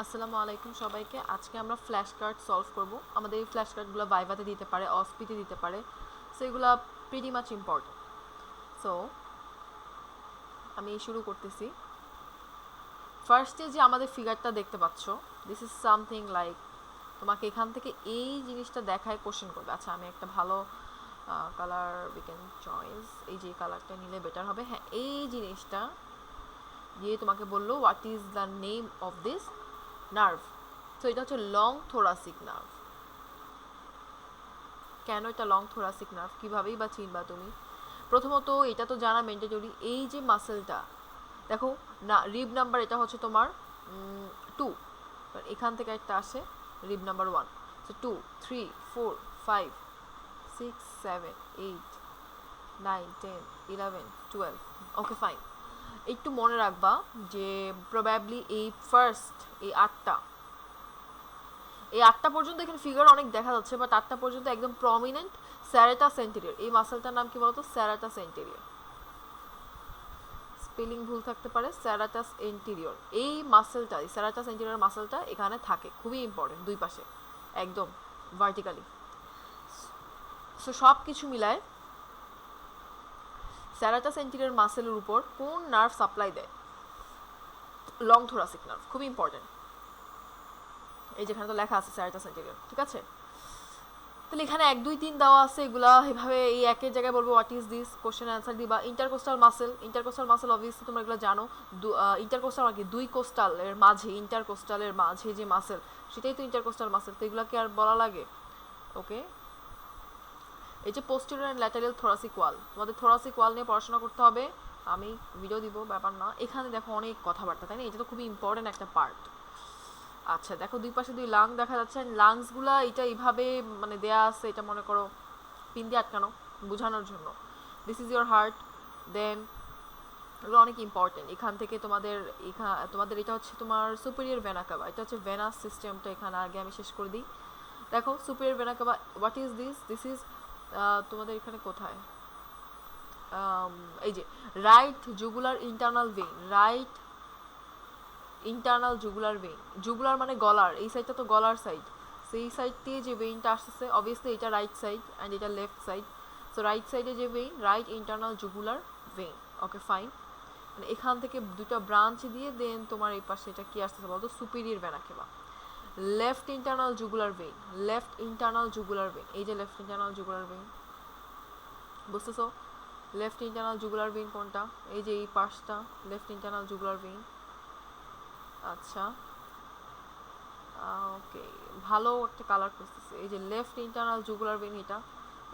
আসসালামু আলাইকুম সবাইকে। আজকে আমরা ফ্ল্যাশ কার্ড সলভ করব। আমাদের এই ফ্ল্যাশ কার্ডগুলো ভাইভাতে দিতে পারে, অসপিতে দিতে পারে, সো এগুলো প্রিটি মাচ ইম্পর্টেন্ট। সো আমি শুরু করতেছি। ফার্স্টে যে আমাদের ফিগারটা দেখতে পাচ্ছ, দিস ইজ সামথিং লাইক, তোমাকে এখান থেকে এই জিনিসটা দেখায় কোশ্চেন করবে। আচ্ছা, আমি একটা ভালো কালার উই ক্যান চয়েস, এই যে কালারটা নিলে বেটার হবে। হ্যাঁ, এই জিনিসটা দিয়ে তোমাকে বললো what is the name of this nerve. তো এটা হচ্ছে লং থোরাসিক নার্ভ। কেন এটা লং থোরাসিক নার্ভ, কীভাবেই বা চিনবা তুমি? প্রথমত এটা তো জানা ম্যান্ডেটরি, এই যে মাসেলটা দেখো না, রিব নাম্বার এটা হচ্ছে তোমার 2, এখান থেকে একটা আসে rib number 1, so 2, 3, 4, 5, 6, 7, 8, 9, 10, 11, 12। Okay fine. একটু মনে রাখবা যে প্রবাবলি এই আটটা পর্যন্ত এখানে ফিগার অনেক দেখা যাচ্ছে, বাট আটটা পর্যন্ত একদম প্রমিনেন্ট স্যারেটাস এন্টেরিয়র। এই মাসেলটার নাম কি বলতো? স্যারেটাস এন্টেরিয়র। স্পেলিং ভুল থাকতে পারে, স্যারাটাস এন্টেরিয়র। এই মাসেলটা, এই স্যারাটাস এন্টেরিয়র মাসেলটা এখানে থাকে, খুবই ইম্পর্টেন্ট, দুই পাশে একদম ভার্টিক্যালি। সো সব কিছু মিলায় স্যারাটাস এন্টেরিয়র মাসেলের উপর কোন নার্ভ সাপ্লাই দেয়? লং থোরাসিক নার্ভ, খুবই ইম্পর্টেন্ট। এই যেখানে তো লেখা আছে স্যারাটাস এন্টেরিয়র, ঠিক আছে? তাহলে এখানে 1, 2, 3 দেওয়া আছে, এগুলা এভাবে এই একের জায়গায় বলবো what is this, question answer দিবা। Intercostal muscle, intercostal muscle obviously তোমরা এগুলো জানো। ইন্টারকোস্টাল আর কি, দুই কোস্টালের মাঝে, ইন্টারকোস্টালের মাঝে যে মাসেল, সেটাই তো ইন্টারকোস্টাল মাসেল। তো এগুলোকে আর বলা লাগে? ওকে। এই যে পোস্টেরিয়র অ্যান্ড ল্যাটারাল থোরাসিক ওয়াল, তোমাদের থোরাসিক ওয়াল নিয়ে পড়াশোনা করতে হবে, আমি ভিডিও দিব, ব্যাপার না। এখানে দেখো অনেক কথাবার্তা, তাই না? এটা তো খুবই ইম্পর্টেন্ট একটা পার্ট। আচ্ছা দেখো, দুই পাশে দুই লাং দেখা যাচ্ছে। লাংসগুলা এটা এইভাবে মানে দেয়া আছে, এটা মনে করো পিন দিয়ে আটকানো, বোঝানোর জন্য। This is your heart. Then এগুলো অনেক ইম্পর্টেন্ট। এখান থেকে তোমাদের এটা হচ্ছে তোমার সুপিরিয়র ভেনা কাভা, এটা হচ্ছে ভেনাস সিস্টেমটা। এখানে আগে আমি শেষ করে দিই। দেখো superior vena CAVA, what is this? This is তোমাদের এখানে কোথায়, এই যে right jugular internal vein, right internal jugular vein. Jugular মানে গলার, এই সাইডটা তো গলার সাইড। সেই সাইড দিয়ে যে ভেইনটা আসতেছে, অবভিয়াসলি এটা রাইট সাইড অ্যান্ড এটা লেফট সাইড। সো রাইট সাইডে যে vein, right internal jugular vein. Okay fine. মানে এখান থেকে দুটো ব্রাঞ্চ দিয়ে দেন তোমার এই পাশে এটা কি আসতেছে বলতো? Superior vena cava. Left internal jugular vein, left internal jugular vein, এই যে লেফট ইন্টারনাল জুগুলার ভেইন, বুঝতেছো? লেফট ইন্টারনাল জুগুলার ভেইন কোনটা? এই যে এই পাশটা লেফট ইন্টারনাল জুগুলার ভেইন। আচ্ছা ওকে, ভালো একটা কালার করতেছে। এই যে লেফট ইন্টারনাল জুগুলার ভেইন,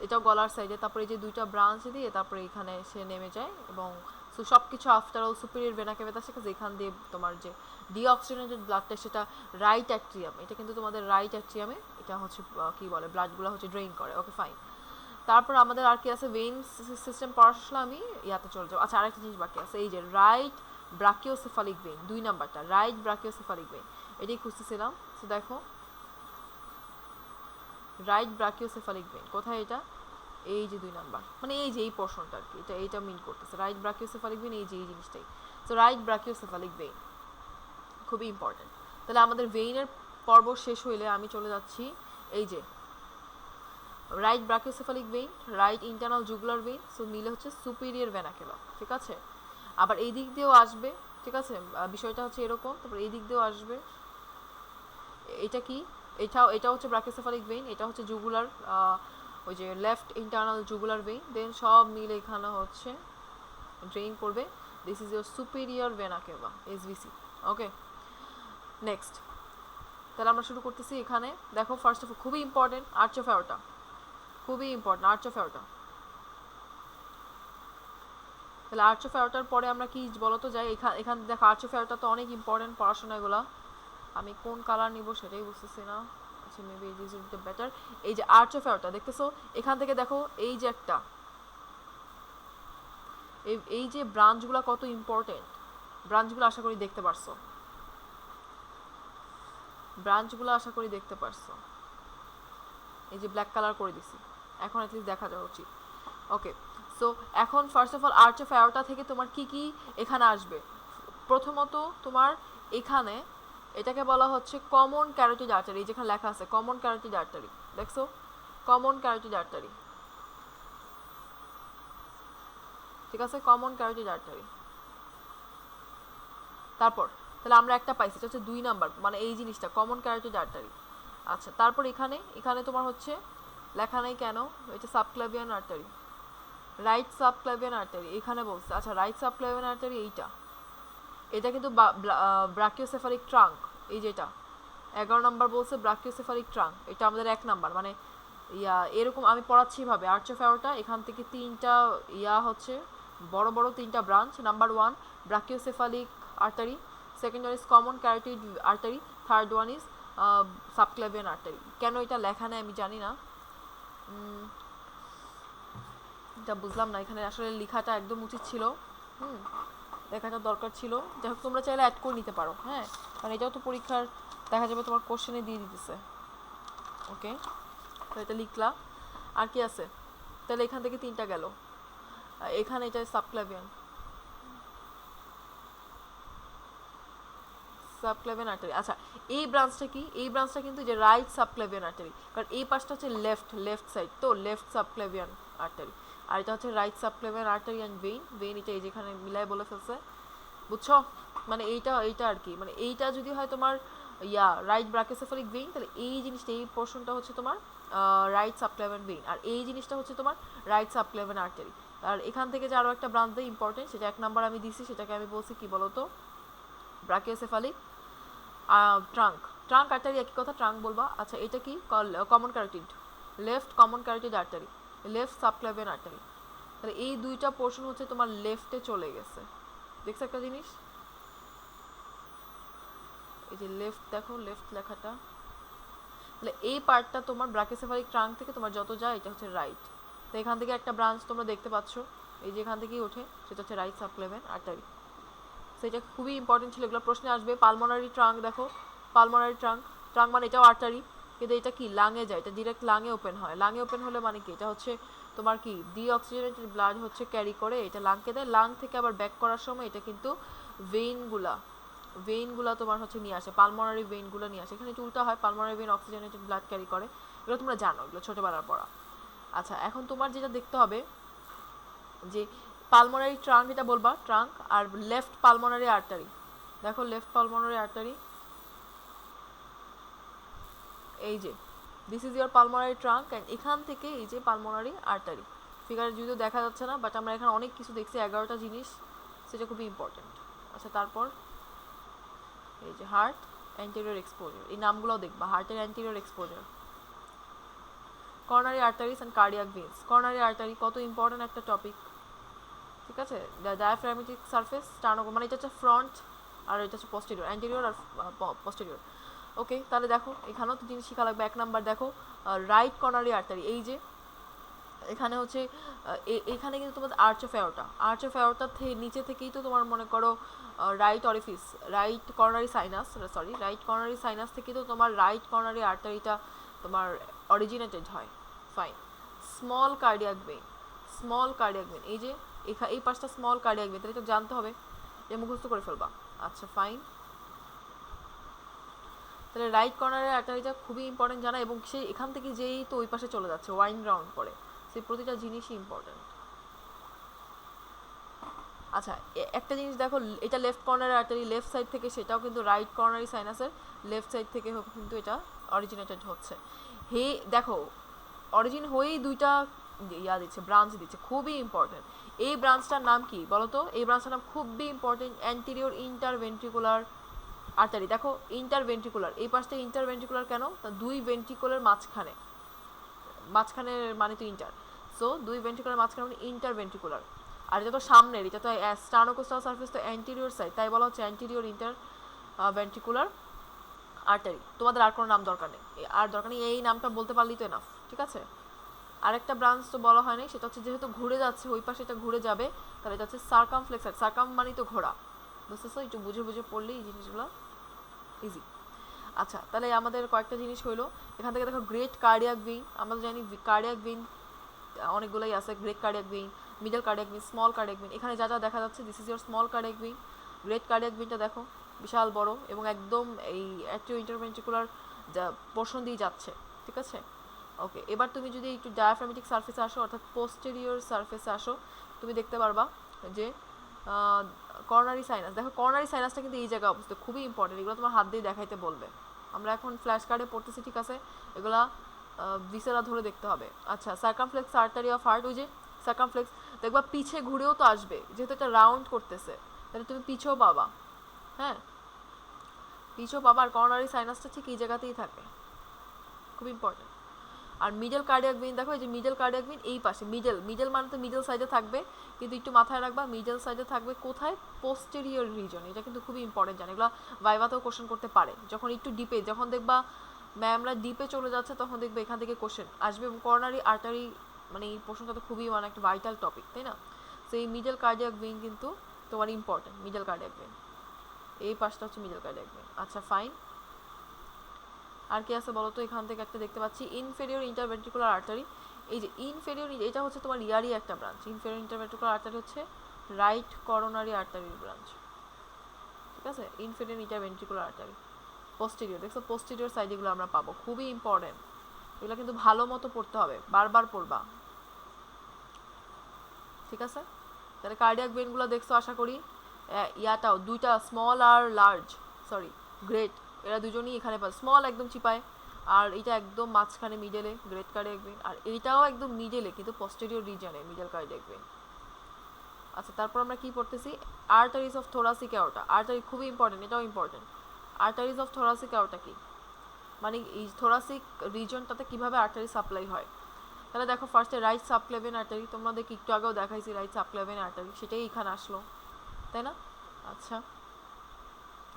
এটাও গলার সাইডে। তারপরে এই যে দুইটা ব্রাঞ্চ দিয়ে তারপরে এখানে এসে নেমে যায়, এবং সো সব কিছু আফটার অল সুপিরিয়র ভেনা কেভা আছে, এখান দিয়ে তোমার যে ডিঅক্সিজেনেটেড ব্লাডটা সেটা রাইট অ্যাট্রিয়াম, এটা কিন্তু তোমাদের রাইট অ্যাট্রিয়ামে এটা হচ্ছে কি বলে, ব্লাডগুলো হচ্ছে ড্রেইন করে। Okay fine. তারপর আমাদের আর কি আছে? ভেইন সিস্টেম পড়া শেষে আমি ইয়াতে চলে যাবো। আচ্ছা, আরেকটা জিনিস বাকি আছে, এই যে রাইট ব্রাকিওসেফালিক ভেইন, 2 নাম্বারটা, রাইট ব্রাকিওসেফালিক ভেইন, এটাই খুঁজতেছিলাম। তো দেখো রাইট ব্রাকিওসেফালিক ভেইন কোথায় এটা? এই যে 2 নাম্বার, মানে এই যে এই পোর্শনটা আর কি, এইটা মিন করতেছে রাইট ব্রাকিওসেফালিক ভেইন, এই যে এই জিনিসটাই। তো রাইট ব্রাকিওসেফালিক ভেইন খুবই ইম্পর্টেন্ট। তাহলে আমাদের ভেইনের পর্ব শেষ হইলে আমি চলে যাচ্ছি এই যে right brachiocephalic vein, right internal jugular vein, so মিলে হচ্ছে সুপিরিয়র ভেনা কেভা, ঠিক আছে? আবার এই দিক দিয়েও আসবে, ঠিক আছে? বিষয়টা হচ্ছে এরকম। তারপর এই দিক দিয়েও আসবে, এটা কি, এটা হচ্ছে ব্রাকিওসেফালিক ভেইন, এটা হচ্ছে জুগুলার, ওই যে left internal jugular vein. Then সব মিলে এখানে হচ্ছে ড্রেইন করবে। This is your superior vena cava, SVC. Okay, next. তাহলে আমরা শুরু করতেছি। এখানে দেখো ফার্স্ট অফ অল খুবই ইম্পর্টেন্ট আর্চ অফ অ্যাওর্টা, খুবই ইম্পর্টেন্ট আর্চ অফ অ্যাওর্টা। তাহলে আর্চ অফ অ্যাওর্টার পরে আমরা কি বলতো যাই, এখান দেখো আর্চ অফ অ্যাওর্টা তো অনেক ইম্পর্টেন্ট পড়াশোনা এগুলা। আমি কোন কালার নিব সেটাই বুঝতেছি না। আচ্ছা maybe this is the better. এই যে আর্চ অফ অ্যাওর্টা দেখতেছো, এখান থেকে দেখো এই যে একটা, এই যে ব্রাঞ্চগুলো কত ইম্পর্টেন্ট, ব্রাঞ্চগুলো আশা করি দেখতে পারছো, ব্রাঞ্চগুলো আশা করি দেখতে পারছো। এই যে ব্ল্যাক কালার করে দিছি, এখন অ্যাটলিস্ট দেখা যাওয়া উচিত। ওকে, সো এখন first of all arch of aorta থেকে তোমার কি কি এখানে আসবে? প্রথমত তোমার এখানে এটাকে বলা হচ্ছে কমন ক্যারোটিড আর্টারি, যেখানে লেখা আছে কমন ক্যারোটিড আর্টারি, দেখছো কমন ক্যারোটিড আর্টারি, ঠিক আছে, কমন ক্যারোটিড আর্টারি। তারপর তাহলে আমরা একটা পাইছি, এটা হচ্ছে 2 নাম্বার, মানে এই জিনিসটা কমন ক্যারোটিড আর্টারি। আচ্ছা তারপর এখানে এখানে তোমার হচ্ছে লেখা নাই কেন, এটা subclavian artery, right subclavian artery এখানে বলছে। আচ্ছা রাইট সাবক্লাভিয়ান আর্টারি এইটা, এটা কিন্তু ব্রাকিওসেফালিক ট্রাঙ্ক, এই যেটা 11 নাম্বার বলছে ব্রাকিওসেফালিক ট্রাঙ্ক, এটা আমাদের 1 নাম্বার, মানে এরকম আমি পড়াচ্ছি ভাবে আর্চ অফ অ্যাওর্টা, এখান থেকে 3টা হচ্ছে বড় বড় 3টা branch. Number 1 brachiocephalic artery, second one is common carotid artery, third one is subclavian artery. কেন এটা লেখা নেই আমি জানি না, এটা বুঝলাম না, এখানে আসলে লেখাটা একদম উচিত ছিল, লেখাটা দরকার ছিল। যাই হোক তোমরা চাইলে অ্যাড করে নিতে পারো, হ্যাঁ, কারণ এটাও তো পরীক্ষার দেখা যাবে তোমার কোশ্চেনে দিয়ে দিতেছে। ওকে, তো এটা লিখলা। আর কি আছে, তাহলে এখান থেকে 3টা গেল, এখানে এটা সাবক্লাভিয়ান সাবক্লাভিয়ান আর্টারি। আচ্ছা এই ব্রাঞ্চটা কি, এই ব্রাঞ্চটা কিন্তু যে রাইট সাবক্লাভিয়ান আর্টারি, কারণ এই পাশটা হচ্ছে লেফট সাইড, তো লেফট সাবক্লাভিয়ান আর্টারি, আর এটা হচ্ছে right subclavian artery and vein এটা এই যেখানে মিলাই বলে ফেলছে, বুঝছো, মানে এইটা আর কি, মানে এইটা যদি হয় তোমার রাইট ব্রাকিওসেফালিক ভেইন, তাহলে এই জিনিসটা এই পোর্শনটা হচ্ছে তোমার রাইট সাবক্লাভিয়ান ভেইন, আর এই জিনিসটা হচ্ছে তোমার রাইট সাবক্লাভিয়ান আর্টারি। আর এখান থেকে যে আরও একটা ব্রাঞ্চ দেয় ইম্পর্টেন্ট, সেটা 1 নাম্বার আমি দিছি, সেটাকে আমি বলছি কি বলতো ব্রাকিওসেফালিক ট্রাঙ্ক আর্টারি, একই কথা ট্রাঙ্ক বলবা। আচ্ছা এটা কি common carotid, left common carotid artery, left subclavian artery, তাহলে এই 2টা পোর্শন হচ্ছে তোমার লেফটে চলে গেছে, দেখছো একটা জিনিস, এই যে লেফট দেখো, লেফট লেখাটা, তাহলে এই পার্টটা তোমার ব্রাকিওসেফালিক ট্রাঙ্ক থেকে তোমার যত যায় এটা হচ্ছে রাইট, তো এখান থেকে একটা ব্রাঞ্চ তোমরা দেখতে পাচ্ছ, এই যে এখান থেকেই ওঠে, সেটা হচ্ছে রাইট সাবক্লাভিয়ান আর্টারি। সেটা খুবই ইম্পর্টেন্ট ছিল, এগুলো প্রশ্নে আসবে। পালমোনারি ট্রাঙ্ক দেখো, পালমোনারি ট্রাঙ্ক মানে এটাও আর্টারি, কিন্তু এটা কি লাঙে যায়, এটা ডিরেক্ট লাঙে ওপেন হয়, লাঙে ওপেন হলে মানে কি এটা হচ্ছে তোমার কি ডিঅক্সিজেনেটেড ব্লাড হচ্ছে ক্যারি করে, এটা লাংকে দেয়, লাং থেকে আবার ব্যাক করার সময় এটা কিন্তু ভেইনগুলা তোমার হচ্ছে নিয়ে আসে, পালমোনারি ভেইনগুলো নিয়ে আসে, এখানে একটু উল্টা হয়, pulmonary vein oxygenated blood carry করে, এগুলো তোমরা জানো, এগুলো ছোটোবেলার পড়া। আচ্ছা এখন তোমার যেটা দেখতে হবে যে পালমোনারি ট্রাঙ্ক এটা বলবা ট্রাঙ্ক, আর লেফট পালমোনারি আর্টারি, দেখো লেফট পালমোনারি আর্টারি, এই যে this is your pulmonary trunk, and এখান থেকে এই যে পালমোনারি আর্টারি, ফিগারে যদিও দেখা যাচ্ছে না, বাট আমরা এখানে অনেক কিছু দেখছি, 11টা জিনিস, সেটা খুবই ইম্পর্টেন্ট। আচ্ছা তারপর এই যে হার্ট অ্যান্টেরিয়র এক্সপোজার, এই নামগুলোও দেখবা, হার্টের anterior exposure, coronary arteries and cardiac veins. Coronary artery কত ইম্পর্টেন্ট একটা টপিক, ঠিক আছে, ডায়াফ্রাগমেটিক সারফেস স্টার্নো, মানে এটা হচ্ছে ফ্রন্ট আর এটা হচ্ছে পস্টেরিয়র, অ্যান্টেরিয়র আর পস্টেরিয়র। ওকে তাহলে দেখো এখানেও তো জিনিস শেখা লাগবে। 1 নাম্বার দেখো রাইট কর্নারি আর্টারি, এই যে এখানে হচ্ছে এখানে কিন্তু তোমার আর্চ অফ অ্যাওর্টা নিচে থেকেই তো তোমার মনে করো রাইট অরিফিস, রাইট কর্নারি সাইনাস থেকেই তো তোমার রাইট কর্নারি আর্টারিটা তোমার অরিজিনেটেড হয়। ফাইন, স্মল কার্ডিয়াক ভেইন, এই যে এই পাঁচটা স্মল কার্ডিয়াক ভেইন, তাহলে এটা জানতে হবে, যে মুখস্থ করে ফেলবা। আচ্ছা ফাইন, তাহলে রাইট কর্নারের আর্টারিটা খুবই ইম্পর্টেন্ট জানা, এবং সে এখান থেকে যেই তো ওই পাশে চলে যাচ্ছে, ওয়াইন্ড রাউন্ড করে, সেই প্রতিটা জিনিসই ইম্পর্টেন্ট। আচ্ছা একটা জিনিস দেখো, এটা লেফট কর্নারের আর্টারি, লেফট সাইড থেকে, সেটাও কিন্তু রাইট কর্নারি সাইনাসের লেফট সাইড থেকে কিন্তু এটা অরিজিনেটেড হচ্ছে। দেখো অরিজিন হয়েই 2টা দিচ্ছে, ব্রাঞ্চ দিচ্ছে, খুবই ইম্পর্টেন্ট। এই ব্রাঞ্চটার নাম কি বলো তো, এই ব্রাঞ্চটার নাম খুবই ইম্পর্টেন্ট, অ্যান্টেরিয়র ইন্টারভেন্ট্রিকুলার আর্টারি। দেখো ইন্টারভেন্ট্রিকুলার, এই পাশটা ইন্টারভেন্ট্রিকুলার কেন, তা 2 ভেন্ট্রিকুলার মাঝখানে মানে তো ইন্টার, সো 2 ভেন্ট্রিকুলার মাঝখানে মানে ইন্টারভেন্ট্রিকুলার। আর এটা তো সামনের, এটা তো স্টার্নোকোস্টাল সারফেস তো অ্যান্টেরিয়র সাইড, তাই বলা হচ্ছে অ্যান্টেরিয়র ভেন্ট্রিকুলার আর্টারি। তোমাদের আর কোনো নাম দরকার নেই, এই নামটা বলতে পারলেই তো এনাফ, ঠিক আছে। আরেকটা ব্রাঞ্চ তো বলা হয়নি, সেটা হচ্ছে যেহেতু ঘুরে যাচ্ছে ওই পাশে, এটা ঘুরে যাবে, তাহলে এটা হচ্ছে সার্কামফ্লেক্সার, সার্কাম মানে তো ঘোরা, বুঝতেছো, একটু বুঝে পড়লেই এই জিনিসগুলো ইজি। আচ্ছা তাহলে আমাদের কয়েকটা জিনিস হইলো, এখান থেকে দেখো গ্রেট কার্ডিয়াক ভেইন, আমরা জানি কার্ডিয়াক ভেইন অনেকগুলোই আছে, great cardiac vein, middle cardiac vein, small cardiac vein, এখানে যা যা দেখা যাচ্ছে this is your small cardiac vein. Great cardiac ভেইনটা দেখো, বিশাল বড় এবং একদম এই অ্যাট্রিও ইন্টারভেন্ট্রিকুলার যা পোর্শন দিয়ে যাচ্ছে, ঠিক আছে। ওকে, এবার তুমি যদি একটু ডায়াফ্রামেটিক সারফেসে আসো অর্থাৎ পোস্টেরিয়র সারফেসে আসো, তুমি দেখতে পারবা যে কর্নারি সাইনাস। দেখো কর্নারি সাইনাসটা কিন্তু এই জায়গায় অবস্থিত, খুবই ইম্পর্টেন্ট, এগুলো তোমার হাত দিয়ে দেখাইতে বলবে। আমরা এখন ফ্ল্যাশ কার্ডে পড়তেছি, ঠিক আছে, এগুলা ভিসেরা ধরে দেখতে হবে। আচ্ছা, সার্কামফ্লেক্স আর্টারি অফ হার্ট, ওই যে সার্কামফ্লেক্স, দেখবা পিছে ঘুরেও তো আসবে, যেহেতু এটা রাউন্ড করতেছে তাহলে তুমি পিছেও পাবা, হ্যাঁ পিছেও পাবা। আর কর্নারি সাইনাসটা ঠিক এই জায়গাতেই থাকে, খুব ইম্পর্টেন্ট। আর মিডল কার্ডিয়াক ভেইন দেখো, এই যে মিডল কার্ডিয়াক ভেইন এই পাশে, মিডল মানে তো মিডল সাইডে থাকবে, কিন্তু একটু মাথায় রাখবা মিডল সাইডে থাকবে কোথায়, পোস্টেরিয়র রিজন। এটা কিন্তু খুবই ইম্পর্টেন্ট জানো, এগুলো ভাইভাতেও কোশ্চেন করতে পারে। যখন একটু ডিপে, যখন দেখবা ম্যামরা ডিপে চলে যাচ্ছে তখন দেখবে এখান থেকে কোশ্চেন আসবে। এবং করোনারি আর্টারি মানে এই প্রশ্নটা তো খুবই মানে একটা ভাইটাল টপিক, তাই না। সো এই মিডল কার্ডিয়াক ভেইন কিন্তু তোমার ইম্পর্টেন্ট, মিডল কার্ডিয়াক ভেইন এই পাশটা হচ্ছে মিডল কার্ডিয়াক ভেইন। আচ্ছা ফাইন, আর কি আছে বলো তো। এখান থেকে একটা দেখতে পাচ্ছি ইনফেরিয়র ইন্টারভেন্ট্রিকুলার আর্টারি। এই যে ইনফেরিয়র, এটা হচ্ছে তোমার ইয়ারই একটা ব্রাঞ্চ। ইনফেরিয়র ইন্টারভেন্ট্রিকুলার আর্টারি হচ্ছে রাইট করোনারি আর্টারির ব্রাঞ্চ, ঠিক আছে। ইনফেরিয়র ইন্টারভেন্ট্রিকুলার আর্টারি পোস্টেরিয়র, দেখছো পোস্টেরিয়র সাইড এগুলো আমরা পাবো, খুবই ইম্পর্টেন্ট। এগুলো কিন্তু ভালো মতো পড়তে হবে, বারবার পড়বা, ঠিক আছে। তাহলে কার্ডিয়াক ভেইনগুলো দেখছো আশা করি। ইয়াটাও দুইটা স্মল আর লার্জ, সরি গ্রেট, এরা দুজনই এখানে পাবে। স্মল একদম চিপায়, আর এইটা একদম মাঝখানে মিডলে গ্রেট কার্ডিয়াক ভেইন, আর এইটাও একদম মিডলে কিন্তু পোস্টেরিয়র রিজনে মিডল কার্ডিয়াক ভেইন। আচ্ছা, তারপর আমরা কি পড়তেছি, arteries of thoracic aorta. Artery খুবই ইম্পর্টেন্ট, এটাও important. Arteries of thoracic aorta কি, মানে এই থোরাসিক রিজনটাতে কিভাবে আর্টারি সাপ্লাই হয়। তাহলে দেখো ফার্স্টে রাইট সাবক্লেভিয়ান আর্টারি, তোমাদেরকে একটু আগেও দেখাইছি রাইট সাবক্লেভিয়ান আর্টারি, সেটাই এখানে আসলো, তাই না। আচ্ছা,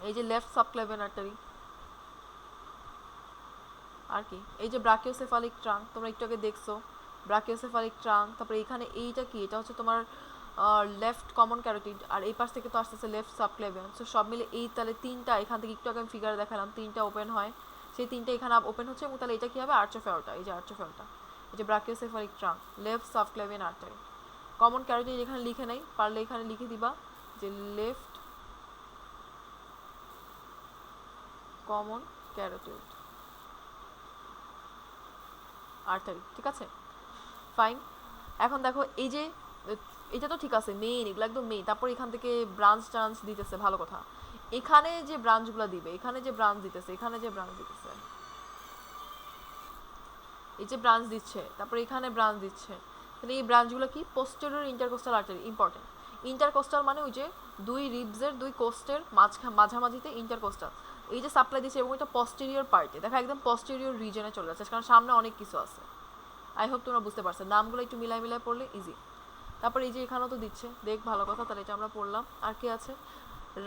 এই যে লেফট সাবক্লেভিয়ান আর্টারি, আর কি এই যে ব্রাকিওসেফালিক ট্রাঙ্ক, তোমরা একটু আগে দেখছো ব্রাকিওসেফালিক ট্রাঙ্ক। তারপরে এখানে এইটা কি, এটা হচ্ছে তোমার লেফট কমন ক্যারোটিড, আর এই পাশ থেকে তো আসতেছে লেফট সাবক্লেভিয়ান। সো সব মিলে এই তাহলে তিনটা, এখান থেকে একটু আগে আমি ফিগারে দেখালাম তিনটা ওপেন হয়, সেই তিনটা এখানে ওপেন হচ্ছে। এবং তাহলে এটা কি হবে, আর্চ অফ অ্যাওর্টা। এই যে আর্চ অফ অ্যাওর্টা, এই যে brachiocephalic trunk, left subclavian artery. Common carotid এখানে লিখে নেই, পারলে এখানে লিখে দিবা যে লেফট কমন ক্যারোটিড আর্টারি, ঠিক আছে ফাইন। এখন দেখো এই যে এটা তো ঠিক আছে মেইন, এগুলো একদম মেইন। তারপর এখান থেকে ব্রাঞ্চ টাঞ্চ দিতেছে, ভালো কথা। এখানে যে ব্রাঞ্চগুলো দিবে, এখানে যে ব্রাঞ্চ দিতেছে, এখানে যে ব্রাঞ্চ দিতেছে, এই যে ব্রাঞ্চ দিচ্ছে, তারপর এখানে ব্রাঞ্চ দিচ্ছে, তাহলে এই ব্রাঞ্চগুলো কি, posterior intercostal artery. Important, intercostal মানে ওই যে দুই রিবসের দুই কোস্টের মাঝামাঝিতে ইন্টারকোস্টাল, এই যে সাপ্লাই দিচ্ছে। এবং এটা পোস্টেরিয়র পার্টে, দেখা একদম পোস্টেরিয়র রিজনে চলে যাচ্ছে, কারণ সামনে অনেক কিছু আছে। আই হোপ তোমরা বুঝতে পারছো, নামগুলো একটু মিলাই মিলাই পড়লে ইজি। তারপর এই যে এখানেও তো দিচ্ছে, দেখ ভালো কথা, তাহলে এটা আমরা পড়লাম। আর কি আছে,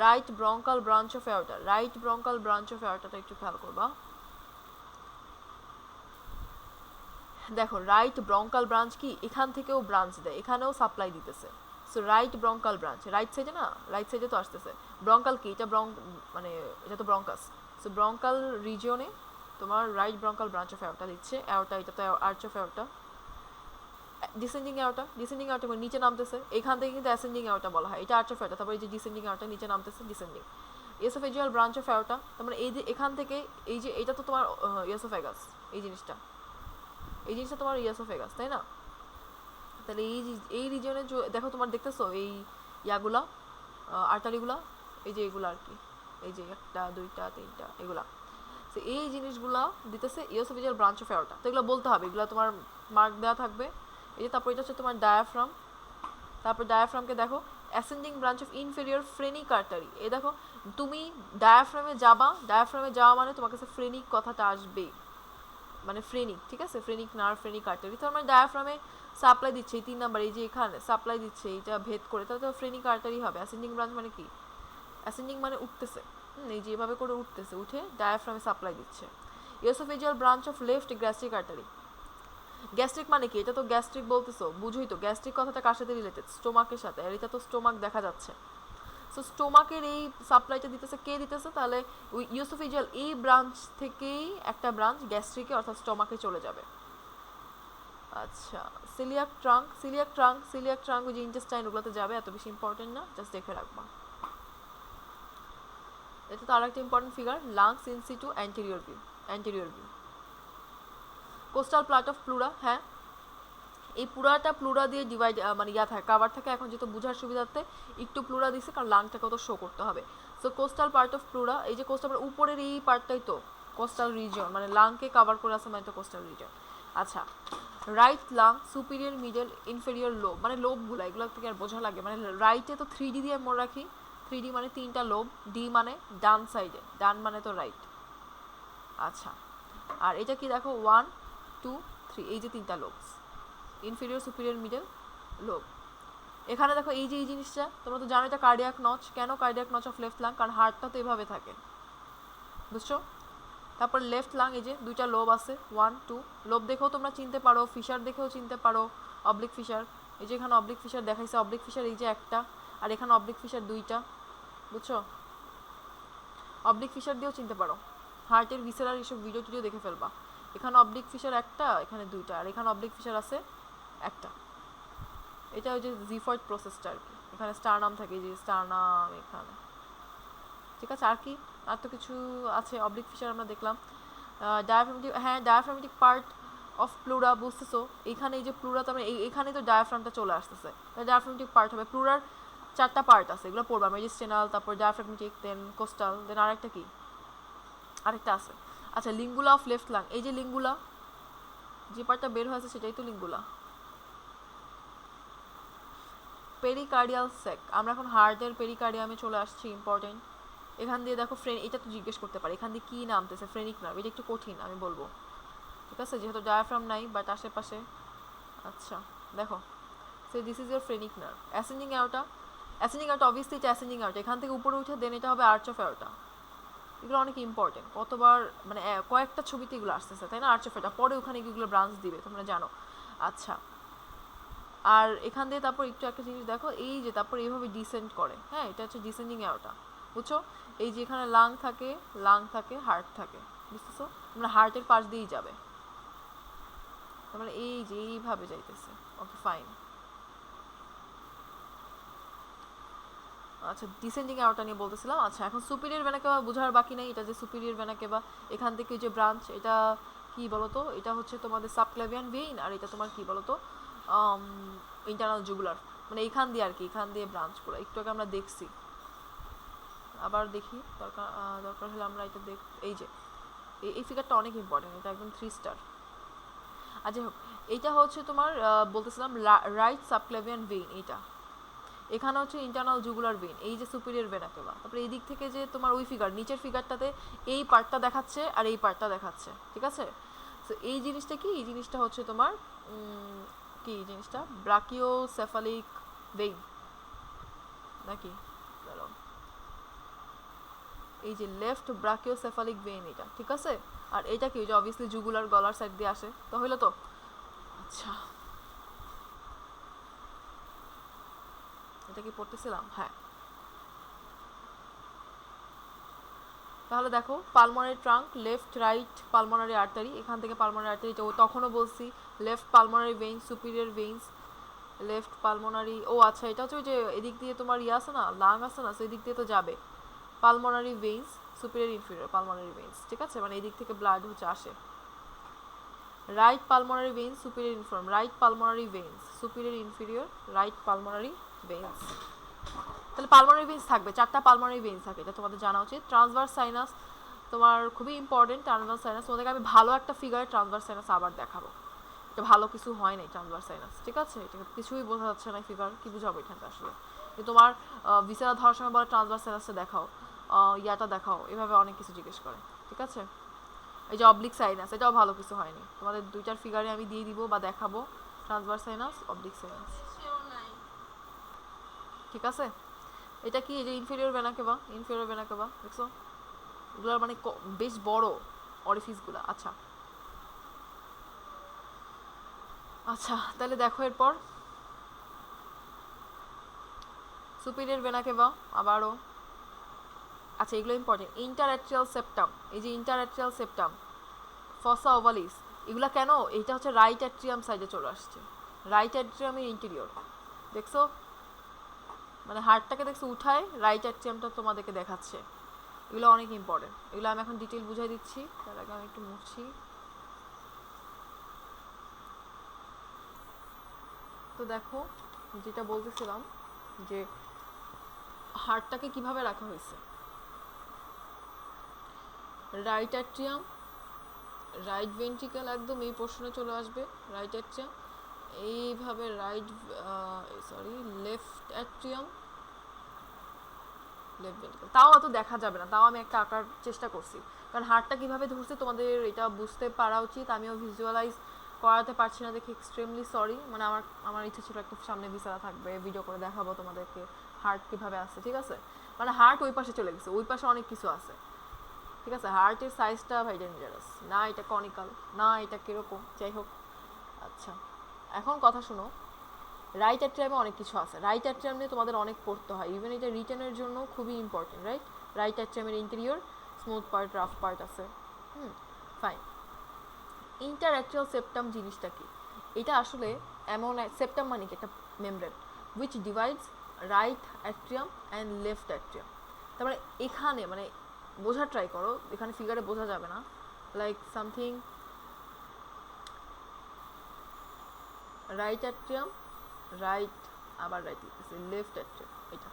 right bronchial branch of aorta. Right bronchial branch of অ্যাওর্টাটা একটু খেয়াল করবা। দেখো রাইট ব্রঙ্কাল ব্রাঞ্চ কি, এখান থেকেও ব্রাঞ্চ দেয়, এখানেও সাপ্লাই দিতেছে। So right bronchial branch, right সাইডে না, রাইট সাইডে তো আসতেছে। ব্রঙ্কাল কি, এটা মানে এটা তো ব্রঙ্কাস। সো ব্রঙ্কাল রিজিয়নে তোমার right bronchial branch of aorta দিচ্ছে। অ্যাওর্টা, এটা তো arch of aorta. Descending aorta, descending aorta মানে নিচে নামতেছে, এখান থেকে কিন্তু অ্যাসেন্ডিং অ্যাওর্টা বলা হয়, এটা আর্চ অফ অ্যাওর্টা। তারপর এই যে ডিসেন্ডিং অ্যাওর্টা, নিচে নামতেছে, descending. Oesophageal branch of aorta, তার মানে এই যে এখান থেকে এই যে এটা তো তোমার এসোফেগাস, এই জিনিসটা, এই জিনিসটা তোমার ইয়েসোফেগাস, তাই না। তাহলে এই রিজনে দেখো তোমার দেখতেছো এই ইয়াগুলা আর্টারিগুলা, এই যে এগুলা আর কি, এই যে একটা দুইটা তিনটা এগুলা। তো এই জিনিসগুলা দিতেছে ইয়োসোফেজিয়াল ব্রাঞ্চ অফ অ্যাওর্টা। তো এগুলো বলতে হবে, এগুলো তোমার মার্ক দেওয়া থাকবে। এই যে তারপর এটা হচ্ছে তোমার ডায়াফ্রাম। তারপর ডায়াফ্রামকে দেখো ascending branch of inferior phrenic artery. এই দেখো তুমি ডায়াফ্রামে যাবা, ডায়াফ্রামে যাওয়া মানে তোমার কাছে ফ্রেনিক কথাটা আসবেই, মানে ফ্রেনিক, ঠিক আছে, ফ্রেনিক নার্ভ, ফ্রেনিক আর্টারি। তো আমার ডায়াফ্রামে সাপ্লাই দিচ্ছে এই 3 নাম্বার, এই যে এখানে সাপ্লাই দিচ্ছে এইটা ভেদ করে, তাহলে তো ফ্রেনিক আর্টারি হবে। অ্যাসেন্ডিং ব্রাঞ্চ মানে কি, অ্যাসেন্ডিং মানে উঠতেছে, এই যে এভাবে করে উঠতেছে, উঠে ডায়াফ্রামে সাপ্লাই দিচ্ছে। Oesophageal branch of left gastric artery. Gastric মানে কি, এটা তো গ্যাস্ট্রিক বলতেছো, বুঝোই তো গ্যাস্ট্রিক কথাটা কার সাথে রিলেটেড, স্টোমাকের সাথে। আর এটা তো স্টোমাক দেখা যাচ্ছে। সো স্টোমাকের এই সাপ্লাইটা দিতেছে কে দিতেছে, তাহলে ওই ইয়োসোফেজিয়াল এই ব্রাঞ্চ থেকেই একটা ব্রাঞ্চ গ্যাস্ট্রিকে অর্থাৎ স্টোমাকে চলে যাবে। আচ্ছা, coeliac trunk, coeliac trunk, coeliac trunk ওই যে ইন্টেস্টাইন ওগুলোতে যাবে, এত বেশি ইম্পর্টেন্ট না, জাস্ট দেখে রাখবা। এটা তো আরেকটা important figure, lungs in situ anterior view, anterior view. Costal part of pleura, হ্যাঁ এই পুরাটা প্লুরা দিয়ে ডিভাইড মানে ইয়া থাকে, কাভার থাকে। এখন যেহেতু বোঝার সুবিধার্থে একটু প্লুরা দিছে, কারণ লাংটাকে তো শো করতে হবে। So coastal part of pleura, এই যে কোস্টাল উপরের এই পার্টটাই তো কোস্টাল রিজিয়ন, মানে লাংকে কাভার করে আছে, মানে তো কোস্টাল রিজিয়ন। আচ্ছা, right lung, superior, middle, inferior lobe, মানে লোবগুলো এগুলো থেকে আর বোঝা লাগে। মানে রাইটে তো 3D দিয়ে মনে রাখি, 3D মানে 3টা লোব, ডি মানে ডান সাইডে, ডান মানে তো রাইট। আচ্ছা, আর এটা কি দেখো 1 2 3, এই যে 3টা lobes, inferior, superior, middle, lobe. এখানে দেখো এই যে এই জিনিসটা তোমরা তো জানো, এটা কার্ডিয়াক নচ। কেন cardiac notch of left lung? কারণ হার্টটা তো এভাবে থাকে, বুঝছো? তারপর লেফট লাং, এই যে 2টা লোব আছে, 1 2, লোব দেখেও তোমরা চিনতে পারো, ফিশার দেখেও চিনতে পারো, অবলিক ফিশার। এই যে এখানে অবলিক ফিশার দেখাইছে, অবলিক ফিশার এই যে একটা, আর এখানে অবলিক ফিশার 2টা, বুঝছো? অবলিক ফিশার দিয়েও চিনতে পারো, হার্টের ভিসেরাল এইসব ভিডিও টিডিও দেখে ফেলবা। এখানে অবলিক ফিশার একটা, এখানে 2টা, আর এখানে অবলিক ফিশার আছে একটা। এটা ওই যে জিফয়েড প্রসেসটা আর কি। এখানে স্টারনাম থাকে, এই যে স্টারনাম এখানে, ঠিক আছে? আর কি, আর তো কিছু আছে। অবলিক ফিশার আমরা দেখলাম। ডায়াফ্রামেটিক, হ্যাঁ ডায়াফ্রামেটিক পার্ট অফ প্লুরা, বুঝতেছো? এইখানে এই যে প্লুরা, তো আমরা এইখানে তো ডায়াফ্রামটা চলে আসতেছে, ডায়াফ্রামেটিক পার্ট হবে। প্লুরার 4টা পার্ট আছে, এগুলো পড়বা, মেডিস্টেনাল, তারপর ডায়াফ্রামেটিক, দেন কোস্টাল, দেন আরেকটা কি, আরেকটা আছে। আচ্ছা, লিঙ্গুলা অফ লেফট লাং, এই যে লিঙ্গুলা, যে পার্টটা বের হয়েছে সেটাই তো লিঙ্গুলা। পেরিকার্ডিয়াল স্যাক, আমরা এখন হার্টের পেরিকার্ডিয়ামে চলে আসছি, ইম্পর্টেন্ট। এখান দিয়ে দেখো এটা তো জিজ্ঞেস করতে পারে, এখান দিয়ে কী নামতেছে, ফ্রেনিক নার্ভ। এটা একটু কঠিন আমি বলবো, ঠিক আছে, যেহেতু ডায়াফ্রাম নাই, বাট আশেপাশে। আচ্ছা দেখো, so this is your phrenic nerve. Ascending অ্যাওটা, ascending অ্যাওটা obviously এটা অ্যাসেন্ডিং অ্যাওটা, এখান থেকে উপরে উঠে দেন এটা হবে আর্চ অফ অ্যাওটা। এগুলো অনেক ইম্পর্টেন্ট, কতবার মানে কয়েকটা ছবিতে এগুলো আসতেছে, তাই না? আর্চ অফ অ্যাওটা, পরে ওখানে এগুলো ব্রাঞ্চ দিবে, তোমরা জানো। আচ্ছা, আর এখান দিয়ে তারপর একটু একটা জিনিস দেখো, এই যে তারপর এইভাবে ডিসেন্ড করে, হ্যাঁ এটা হচ্ছে ডিসেন্ডিং অ্যাওটা, বুঝছো? এই যে এখানে লাং থাকে, হার্ট থাকে, বুঝতেছো? তোমরা হার্টের পাশ দিয়েই যাবে, তারপরে এই যে এইভাবে যাইতেছে। Okay fine. আচ্ছা, ডিসেন্ডিং অ্যাওটা নিয়ে বলতেছিলাম। আচ্ছা, এখন সুপিরিয়র ভেনা কেভা বোঝার বাকি নেই। এটা যে সুপিরিয়র ভেনা কেভা, এখান থেকে যে ব্রাঞ্চ, এটা কি বলতো, এটা হচ্ছে তোমাদের সাবক্লেভিয়ান ভেইন, আর এটা তোমার কি বলতো, ইন্টারনাল জুগুলার, মানে এইখান দিয়ে আর কি, এখান দিয়ে ব্রাঞ্চ করে। একটু আগে আমরা দেখছি, আবার দেখি, দরকার হলে আমরা এটা এই যে এই ফিগারটা অনেক ইম্পর্টেন্ট, এটা একদম 3 স্টার। আর যাই হোক, এইটা হচ্ছে তোমার বলতেছিলাম রাইট সাবক্লেভিয়ান ভেইন, এইটা এখানে হচ্ছে ইন্টারনাল জুগুলার ভেইন, এই যে সুপিরিয়র ভেনা কেভা। তারপরে এই দিক থেকে যে তোমার ওই ফিগার, নিচের ফিগারটাতে এই পার্টটা দেখাচ্ছে আর এই পার্টটা দেখাচ্ছে, ঠিক আছে? সো এই জিনিসটা কি, এই জিনিসটা হচ্ছে তোমার কি জিনিসটা, ব্রাকিওসেফালিক ভেইন নাকি, এই যে লেফট ব্রাকিওসেফালিক ভেইন এটা, ঠিক আছে? আর এটা কি, যে অবভিয়াসলি জুগুলার গলার সাইড দিয়ে আসে, তো হইলো তো। আচ্ছা, এটা কি পড়তেছিলাম? হ্যাঁ, তাহলে দেখো, pulmonary trunk, left right pulmonary artery, এখান থেকে পালমোনারি আর্টারি, তখনও বলছি left pulmonary vein, superior veins, left pulmonary. ও আচ্ছা, এটা হচ্ছে ওই যে এদিক দিয়ে তোমার ইয়ে আছে না, লাং আছে না, সেই দিক দিয়ে তো যাবে pulmonary veins, superior inferior pulmonary veins, ঠিক আছে? মানে এই দিক থেকে ব্লাড হচ্ছে আসে। Right pulmonary veins, superior inferior, right pulmonary veins, superior inferior, right pulmonary veins. তাহলে পালমোনারি ভেইনস থাকবে, 4টা পালমোনারি ভেইনস থাকে, এটা তোমাদের জানা উচিত। ট্রান্সভার্স সাইনাস তোমার খুবই ইম্পর্টেন্ট, ট্রান্সভার্স সাইনাস। তোমাদেরকে আমি ভালো একটা ফিগারে ট্রান্সভার্স সাইনাস আবার দেখাবো, এটা ভালো কিছু হয় নাই ট্রান্সভার্স সাইনাস, ঠিক আছে? এটা কিছুই বোঝা যাচ্ছে না, ফিগার কি বুঝাবো এখানটা আসলে। কিন্তু তোমার ভিসেরা ধরার সময় বলে ট্রান্সভার্স সাইনাসটা দেখাও, ইয়াটা দেখাও, এভাবে অনেক কিছু জিজ্ঞেস করে, ঠিক আছে? এই যে অবলিক সাইনাস, এটাও ভালো কিছু হয়নি, তোমাদের 2টার ফিগারে আমি দিয়ে দিব বা দেখাবো, ট্রান্সভার্স সাইনাস, অবলিক সাইনাস, ঠিক আছে? এটা কি, এই যে ইনফেরিয়র ভেনা কেভা, ইনফেরিয়র ভেনা কেভা দেখছো, এগুলো মানে বেশ বড় অরিফিসগুলো। আচ্ছা আচ্ছা, তাহলে দেখো এরপর সুপিরিয়র ভেনা কেভা আবারও। আচ্ছা, এগুলো ইম্পর্টেন্ট। ইন্টারঅ্যাট্রিয়াল সেপ্টাম, এই যে ইন্টারঅ্যাট্রিয়াল সেপ্টাম, ফসা ওভালিস, এগুলো কেন, এইটা হচ্ছে রাইট অ্যাট্রিয়াম সাইডে চলে আসছে, রাইট অ্যাট্রিয়ামের ইন্টেরিয়র, দেখছো? মানে হার্টটাকে দেখছো উঠায়, রাইট অ্যাট্রিয়ামটা তোমাদেরকে দেখাচ্ছে, এগুলো অনেক ইম্পর্টেন্ট, এগুলো আমি এখন ডিটেল বুঝাই দিচ্ছি, তার আগে আমি একটু মুছি। তো দেখো যেটা বলতেছিলাম যে হার্টটাকে কিভাবে রাখা হয়েছে, রাইট অ্যাট্রিয়াম, রাইট ভেন্ট্রিকেল একদম এই পোর্শনে চলে আসবে, রাইট অ্যাট্রিয়াম এইভাবে, লেফট অ্যাট্রিয়াম, লেফট ভেন্ট্রিকেল। তাও অত দেখা যাবে না, তাও আমি একটা আঁকার চেষ্টা করছি, কারণ হার্টটা কিভাবে ধরছে তোমাদের এটা বুঝতে পারা উচিত, আমিও ভিজুয়ালাইজ করাতে পারছি না দেখে এক্সট্রিমলি সরি। মানে আমার ইচ্ছে ছিল একটু সামনে বিছানা থাকবে, ভিডিও করে দেখাবো তোমাদেরকে হার্ট কিভাবে আছে, ঠিক আছে। মানে হার্ট ওই পাশে চলে গেছে, ওই পাশে অনেক কিছু আছে, ঠিক আছে। হার্টের সাইজটা ভাই ডেঞ্জারাস না, এটা কনিক্যাল না, এটা কিরকম, যাই হোক। আচ্ছা এখন কথা শুনো, রাইট অ্যাট্রিয়ামে অনেক কিছু আছে, রাইট অ্যাট্রিয়াম নিয়ে তোমাদের অনেক পড়তে হয়, ইভেন এটা রিটেনের জন্য খুবই ইম্পর্টেন্ট, রাইট। রাইট অ্যাট্রিয়ামের interior smooth part, rough part আছে, ফাইন। ইন্টারঅ্যাট্রিয়াল সেপ্টাম জিনিসটা কি? এটা আসলে এমন, সেপ্টাম মানে কি একটা membrane which divides right atrium and left atrium. তারপরে এখানে মানে বোঝার ট্রাই করো, এখানে ফিগারে বোঝা যাবে না, like something right atrium, right, আবার রাইট লিখতেছি, লেফট অ্যাট্রিয়াম, এটা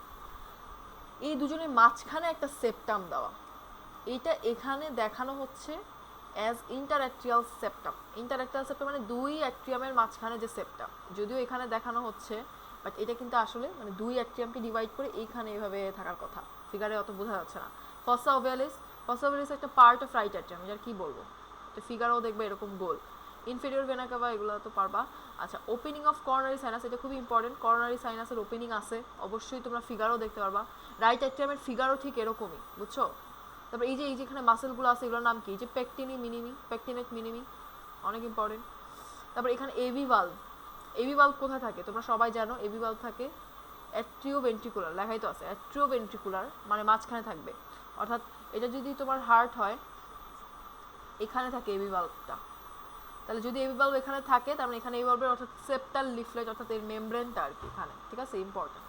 এই দুজনের মাঝখানে একটা সেপ্টাম দেওয়া, এইটা এখানে দেখানো হচ্ছে as interatrial septum. Interatrial septum মানে দুই অ্যাট্রিয়ামের মাঝখানে যে সেপ্টাম, যদিও এখানে দেখানো হচ্ছে, বাট এটা কিন্তু আসলে মানে দুই অ্যাট্রিয়ামকে ডিভাইড করে এইখানে এভাবে থাকার কথা, ফিগারে অত বোঝা যাচ্ছে না। ফসা ওভ্যালিস, ফসা ওভ্যালিস একটা পার্ট অফ রাইট অ্যাট্রিয়াম, এটার কি বলবো, তো ফিগারও দেখবে এরকম গোল। ইনফেরিয়র ভেনা কাভা এগুলো তো পারবা। আচ্ছা ওপেনিং অফ করোনারি সাইনাস, এটা খুবই ইম্পর্টেন্ট, করোনারি সাইনাসের ওপেনিং আছে অবশ্যই, তোমরা ফিগারও দেখতে পারবা, রাইট অ্যাট্রিয়ামের ফিগারও ঠিক এরকমই, বুঝছো। তারপর এই যে যেখানে মাসেলগুলো আছে এগুলোর নাম কি, যে পেকটিনি মিনিমি, পেকটিনেট মিনিমি, অনেক ইম্পর্টেন্ট। তারপর এখানে এবি ভালভ, এবি ভালভ কোথায় থাকে তোমরা সবাই জানো, এবি ভালভ থাকে অ্যাট্রিও ভেন্ট্রিকুলার, লেখাই তো আছে অ্যাট্রিও ভেন্ট্রিকুলার, মানে মাঝখানে থাকবে, অর্থাৎ এটা যদি তোমার হার্ট হয় এখানে থাকে এবি ভালভটা, তাহলে যদি এবি ভালভ এখানে থাকে তার মানে এখানে এবি ভালভের অর্থাৎ সেপ্টাল লিফলেট অর্থাৎ এর মেমব্রেনটা আর কি এখানে, ঠিক আছে, ইম্পর্টেন্ট।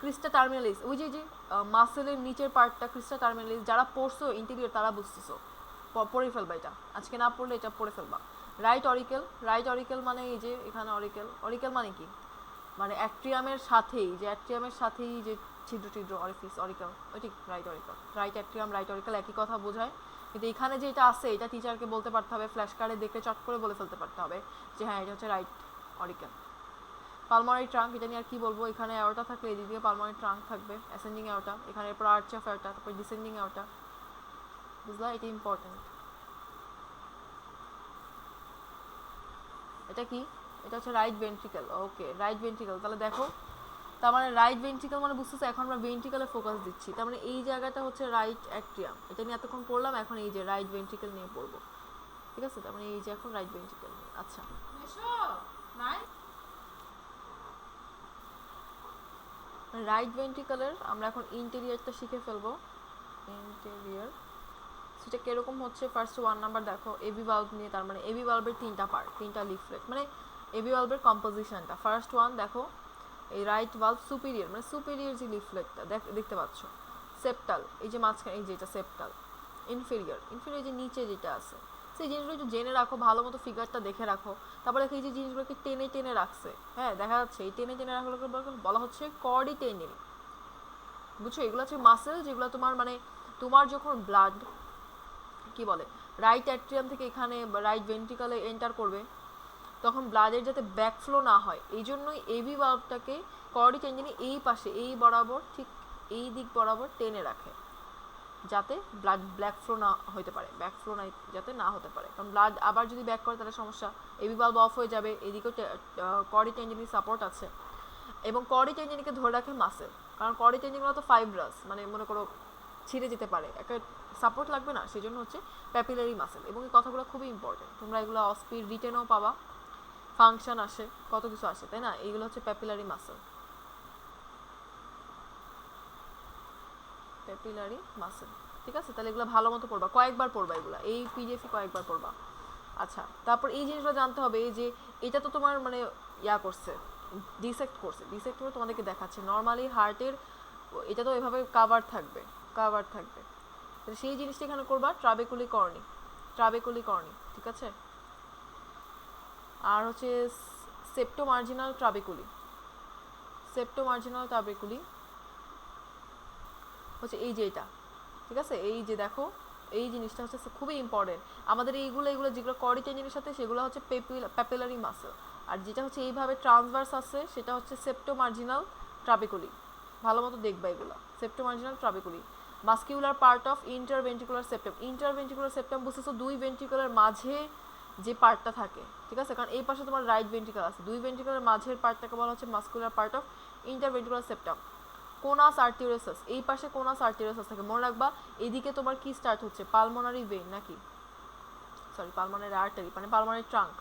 ক্রিস্টা টার্মিনালিস, ওই যে মাসেলের নিচের পার্টটা ক্রিস্টা টার্মিনালিস, যারা পড়ছো ইন্টেরিয়র তারা বুঝতেছো, পড়ে ফেলবা এটা, আজকে না পড়লে এটা পড়ে ফেলবা। রাইট অরিকেল, রাইট অরিকেল মানে এই যে এখানে অরিকেল, অরিকেল মানে কি, মানে অ্যাট্রিয়ামের সাথেই, যে অ্যাট্রিয়ামের সাথেই যে ছিদ্র ছিদ্র অরিফিস, অরিকেল, ওই ঠিক right oracle, right atrium right oracle একই কথা বোঝায়, কিন্তু এখানে যেটা আছে এটা টিচারকে বলতে পারতে হবে, ফ্ল্যাশ কার্ডে দেখে চট করে বলে ফেলতে পারতে হবে যে হ্যাঁ এটা হচ্ছে রাইট অরিকেল। পালমারি ট্রাঙ্ক, এটা নিয়ে আর কি বলবো, এখানে অ্যাওটা থাকলে এদিক দিয়ে পালমারি ট্রাঙ্ক থাকবে, অ্যাসেন্ডিং অ্যাওটা, এখানে এরপর আর্চ অফ অ্যাওটা, তারপর ডিসেন্ডিং অ্যাওটা, বুঝলা, এটা ইম্পর্টেন্ট। এটা কি, এটা হচ্ছে right ventricle, okay right ventricle, তাহলে দেখো তার মানে রাইট ভেন্ট্রিকেল মানে বুঝতেছো, এখন আমরা ভেন্ট্রিকেলে ফোকাস দিচ্ছি, তার মানে এই জায়গাটা হচ্ছে রাইট অ্যাট্রিয়াম, এটা নিয়ে এতক্ষণ পড়লাম, এখন এই যে রাইট ভেন্ট্রিকেল নিয়ে পড়বো, ঠিক আছে, তার মানে এই যে এখন রাইট ভেন্ট্রিকেল নিয়ে। আচ্ছা রাইট ভেন্ট্রিকেলের আমরা এখন ইন্টেরিয়রটা শিখে ফেলবো, ইন্টেরিয়র সেটা কিরকম হচ্ছে, ফার্স্ট 1 নাম্বার দেখো এবি বাল্ব নিয়ে, তার মানে এবি বাল্বের তিনটা পার্ট, তিনটা লিফলেট, মানে এবি বাল্বের কম্পোজিশনটা, ফার্স্ট ওয়ান দেখো এই রাইট ভালভ সুপিরিয়র, মানে সুপিরিয়র যে লিফলেটটা দেখতে পাচ্ছ, সেপ্টাল এই যে মাঝখানে এই যেটা সেপ্টাল, ইনফেরিয়র, ইনফেরিয়র যে নিচে যেটা আছে, সেই জিনিসগুলো একটু জেনে রাখো, ভালো মতো ফিগারটা দেখে রাখো। তারপরে দেখো এই যে জিনিসগুলোকে টেনে টেনে রাখছে, হ্যাঁ দেখা যাচ্ছে এই টেনে টেনে রাখাগুলোকে বলা হচ্ছে কর্ডি টেন্ডিন, বুঝছো, এগুলো হচ্ছে মাসেল যেগুলো তোমার মানে তোমার যখন ব্লাড কি বলে রাইট অ্যাট্রিয়াম থেকে এখানে রাইট ভেন্ট্রিকালে এন্টার করবে, তখন ব্লাডের যাতে ব্যাকফ্লো না হয় এই জন্যই এবি ভালভটাকে কর্ডি টেন্ডিনি এই পাশে এই বরাবর ঠিক এই দিক বরাবর টেনে রাখে, যাতে ব্লাড ব্ল্যাক ফ্লো না হতে পারে, ব্যাক ফ্লো না যাতে না হতে পারে, কারণ ব্লাড আবার যদি ব্যাক করে তাহলে সমস্যা, এবি ভালভ অফ হয়ে যাবে, এদিকেও কর্ডি টেন্ডিনি সাপোর্ট আছে, এবং কর্ডি টেন্ডিনিকে ধরে রাখে মাসেল, কারণ কর্ডি টেন্ডিনগুলো তো ফাইব্রাস, মানে মনে করো ছিঁড়ে যেতে পারে, একটা সাপোর্ট লাগবে না, সেই জন্য হচ্ছে প্যাপিলারি মাসেল, এবং এই কথাগুলো খুবই ইম্পর্টেন্ট, তোমরা এগুলো অস্পিড রিটেনও পাবা, ফাংশন আসে কত কিছু আসে তাই না, এইগুলো হচ্ছে প্যাপিলারি মাসেল, প্যাপিলারি মাসেল, ঠিক আছে, তাহলে এগুলো ভালো মতো পড়বা, কয়েকবার পড়বা এগুলো, এই পিডিএফই কয়েকবার পড়বা। আচ্ছা তারপর এই জিনিসগুলো জানতে হবে যে এটা তো তোমার মানে ইয়া করছে, ডিসেক্ট করছে, ডিসেক্ট করে তোমাদেরকে দেখাচ্ছে, নর্মালি হার্টের এটা তো এভাবে কাভার থাকবে, কাভার থাকবে, তাহলে সেই জিনিসটা এখানে করবা ট্রাবেকুলি কর্নি, ট্রাবেকুলি কর্নি, ঠিক আছে। আর হচ্ছে সেপ্টো মার্জিনাল ট্রাবেকুলি, সেপ্টো মার্জিনাল ট্রাবেকুলি হচ্ছে এই যে এটা, ঠিক আছে। এই যে দেখো এই জিনিসটা হচ্ছে খুবই ইম্পর্টেন্ট আমাদের এইগুলো যেগুলো কর্ডি টেন্ডিনের সাথে সেগুলো হচ্ছে প্যাপিলারি মাসেল, আর যেটা হচ্ছে এইভাবে ট্রান্সভার্স আছে সেটা হচ্ছে সেপ্টো মার্জিনাল ট্রাবেকুলি। ভালো মতো দেখবা এগুলো, septomarginal trabeculae. Muscular part of interventricular septum, interventricular septum বুঝতেছো দুই ভেন্ট্রিকুলার মাঝে যে পার্টটা থাকে, ঠিক আছে, কারণ এই পাশে তোমার রাইট ভেন্ট্রিকল আছে, দুই ভেন্ট্রিকুলার মাঝের পার্টটাকে বলা হচ্ছে muscular part of interventricular septum. Conus arteriosus, এই পাশে কোনাস আর্টেরিয়াসাস থাকে, মনে রাখবা। এদিকে তোমার কি স্টার্ট হচ্ছে, পালমোনারি ভেইন নাকি সরি পালমোনারি আর্টারি মানে পালমোনারি ট্রাঙ্ক,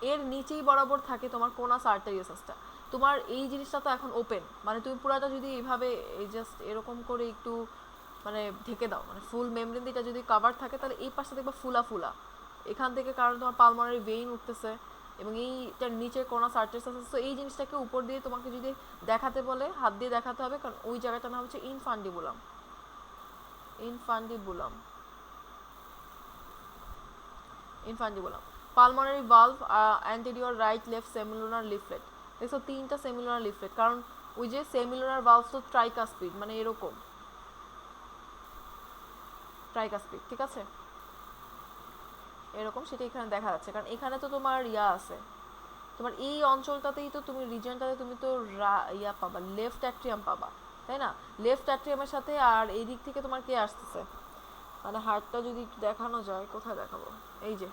এর নিচেই বরাবর থাকে তোমার কোনাস আর্টেরিয়াসাসটা। তোমার এই জিনিসটা তো এখন ওপেন, মানে তুমি পুরাটা যদি এইভাবে এই জাস্ট এরকম করে একটু মানে ঢেকে দাও, মানে ফুল মেমব্রেন দিয়ে এটা যদি কভার থাকে তাহলে এই পাশটা দেখবা ফুলা ফুলা এখান থেকে, কারণ তোমার পালমোনারি ভেইন উঠতেছে এবং এইটার নিচে কোনাস আর্টেরিয়াস আছে। সো এই জিনিসটাকে উপর দিয়ে তোমাকে যদি দেখাতে বলে হাত দিয়ে দেখাতে হবে, কারণ ওই জায়গাটার নাম হচ্ছে infundibulum, infundibulum, infundibulum. Pulmonary valve, anterior right left semilunar leaflet, দেখছো তিনটা সেমিলুনার লিফলেট, কারণ ওই যে সেমিলুনার ভালভ তো ট্রাইকাস্পিড মানে এরকম ট্রাইকাস্পিড, ঠিক আছে, এরকম সেটা এখানে দেখা যাচ্ছে, কারণ এখানে তো তোমার ইয়া আছে, তোমার এই অঞ্চলটাতেই তো তুমি রিজিয়নটাতে তুমি তো ইয়া পাবা, লেফট অ্যাট্রিয়াম পাবা, তাই না। লেফট অ্যাট্রিয়ামের সাথে আর এই দিক থেকে তোমার কে আসতেছে, মানে হার্টটা যদি একটু দেখানো যায়, কোথায় দেখাবো, এই যে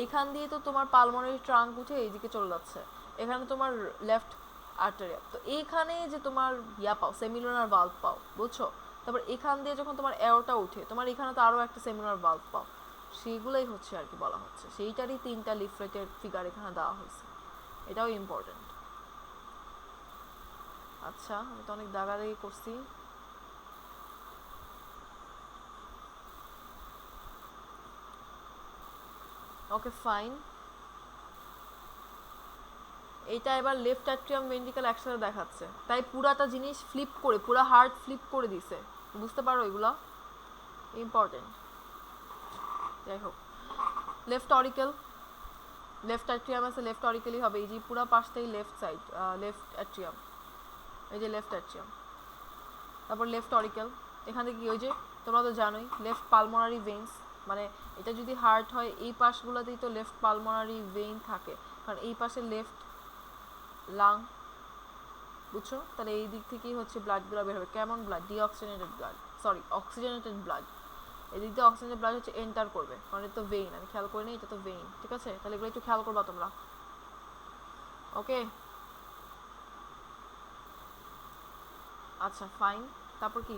এখান দিয়ে তো তোমার পালমোনারি ট্রাঙ্ক উঠে এইদিকে চলে যাচ্ছে, এখানে তোমার লেফট আর্টেরিয়া, তো এইখানে যে তোমার ইয়া পাও সেমিলুনার ভালভ পাও, বুঝছো। তারপর এখান দিয়ে যখন তোমার এরোটা উঠে তোমার এখানে তো আরও একটা সেমিলুনার ভালভ পাও, সেইগুলোই হচ্ছে আর কি বলা হচ্ছে, সেইটারই তিনটা লিফলেটের ফিগার এখানে দেওয়া হয়েছে, এটাও ইম্পর্টেন্ট। আচ্ছা আমি তো অনেক দাগাদাগি করছি, ওকে ফাইন। এইটা এবার লেফট অ্যাট্রিয়াম ভেন্ট্রিকল একসাথে দেখাচ্ছে, তাই পুরাটা জিনিস ফ্লিপ করে, পুরা হার্ট ফ্লিপ করে দিছে, বুঝতে পারো এগুলা ইম্পর্টেন্ট। যাই হোক, লেফট অরিকেল, লেফট অ্যাট্রিয়াম আছে, লেফট অরিকেলই হবে, এই যে পুরা পাশটাই লেফট সাইড, লেফট অ্যাট্রিয়াম, এই যে লেফট অ্যাট্রিয়াম। তারপর লেফট অরিকেল, এখানে কি ওই যে তোমরা তো জানোই লেফট পালমোনারি ভেইনস, মানে এটা যদি হার্ট হয় এই পাশগুলোতেই তো লেফট পালমোনারি ভেইন থাকে, কারণ এই পাশে লেফট লাং, বুঝছো, তাহলে এই দিক থেকেই হচ্ছে ব্লাডগুলো বের হবে, কেমন blood, deoxygenated blood, sorry oxygenated blood, এদিক দিয়ে অক্সিজেনের ব্লাড হচ্ছে এন্টার করবে, কারণ এটা তো ভেইন, আমি খেয়াল করিনি এটা তো ভেইন, ঠিক আছে, তাহলে এগুলো একটু খেয়াল করবা তোমরা, ওকে। আচ্ছা ফাইন, তারপর কি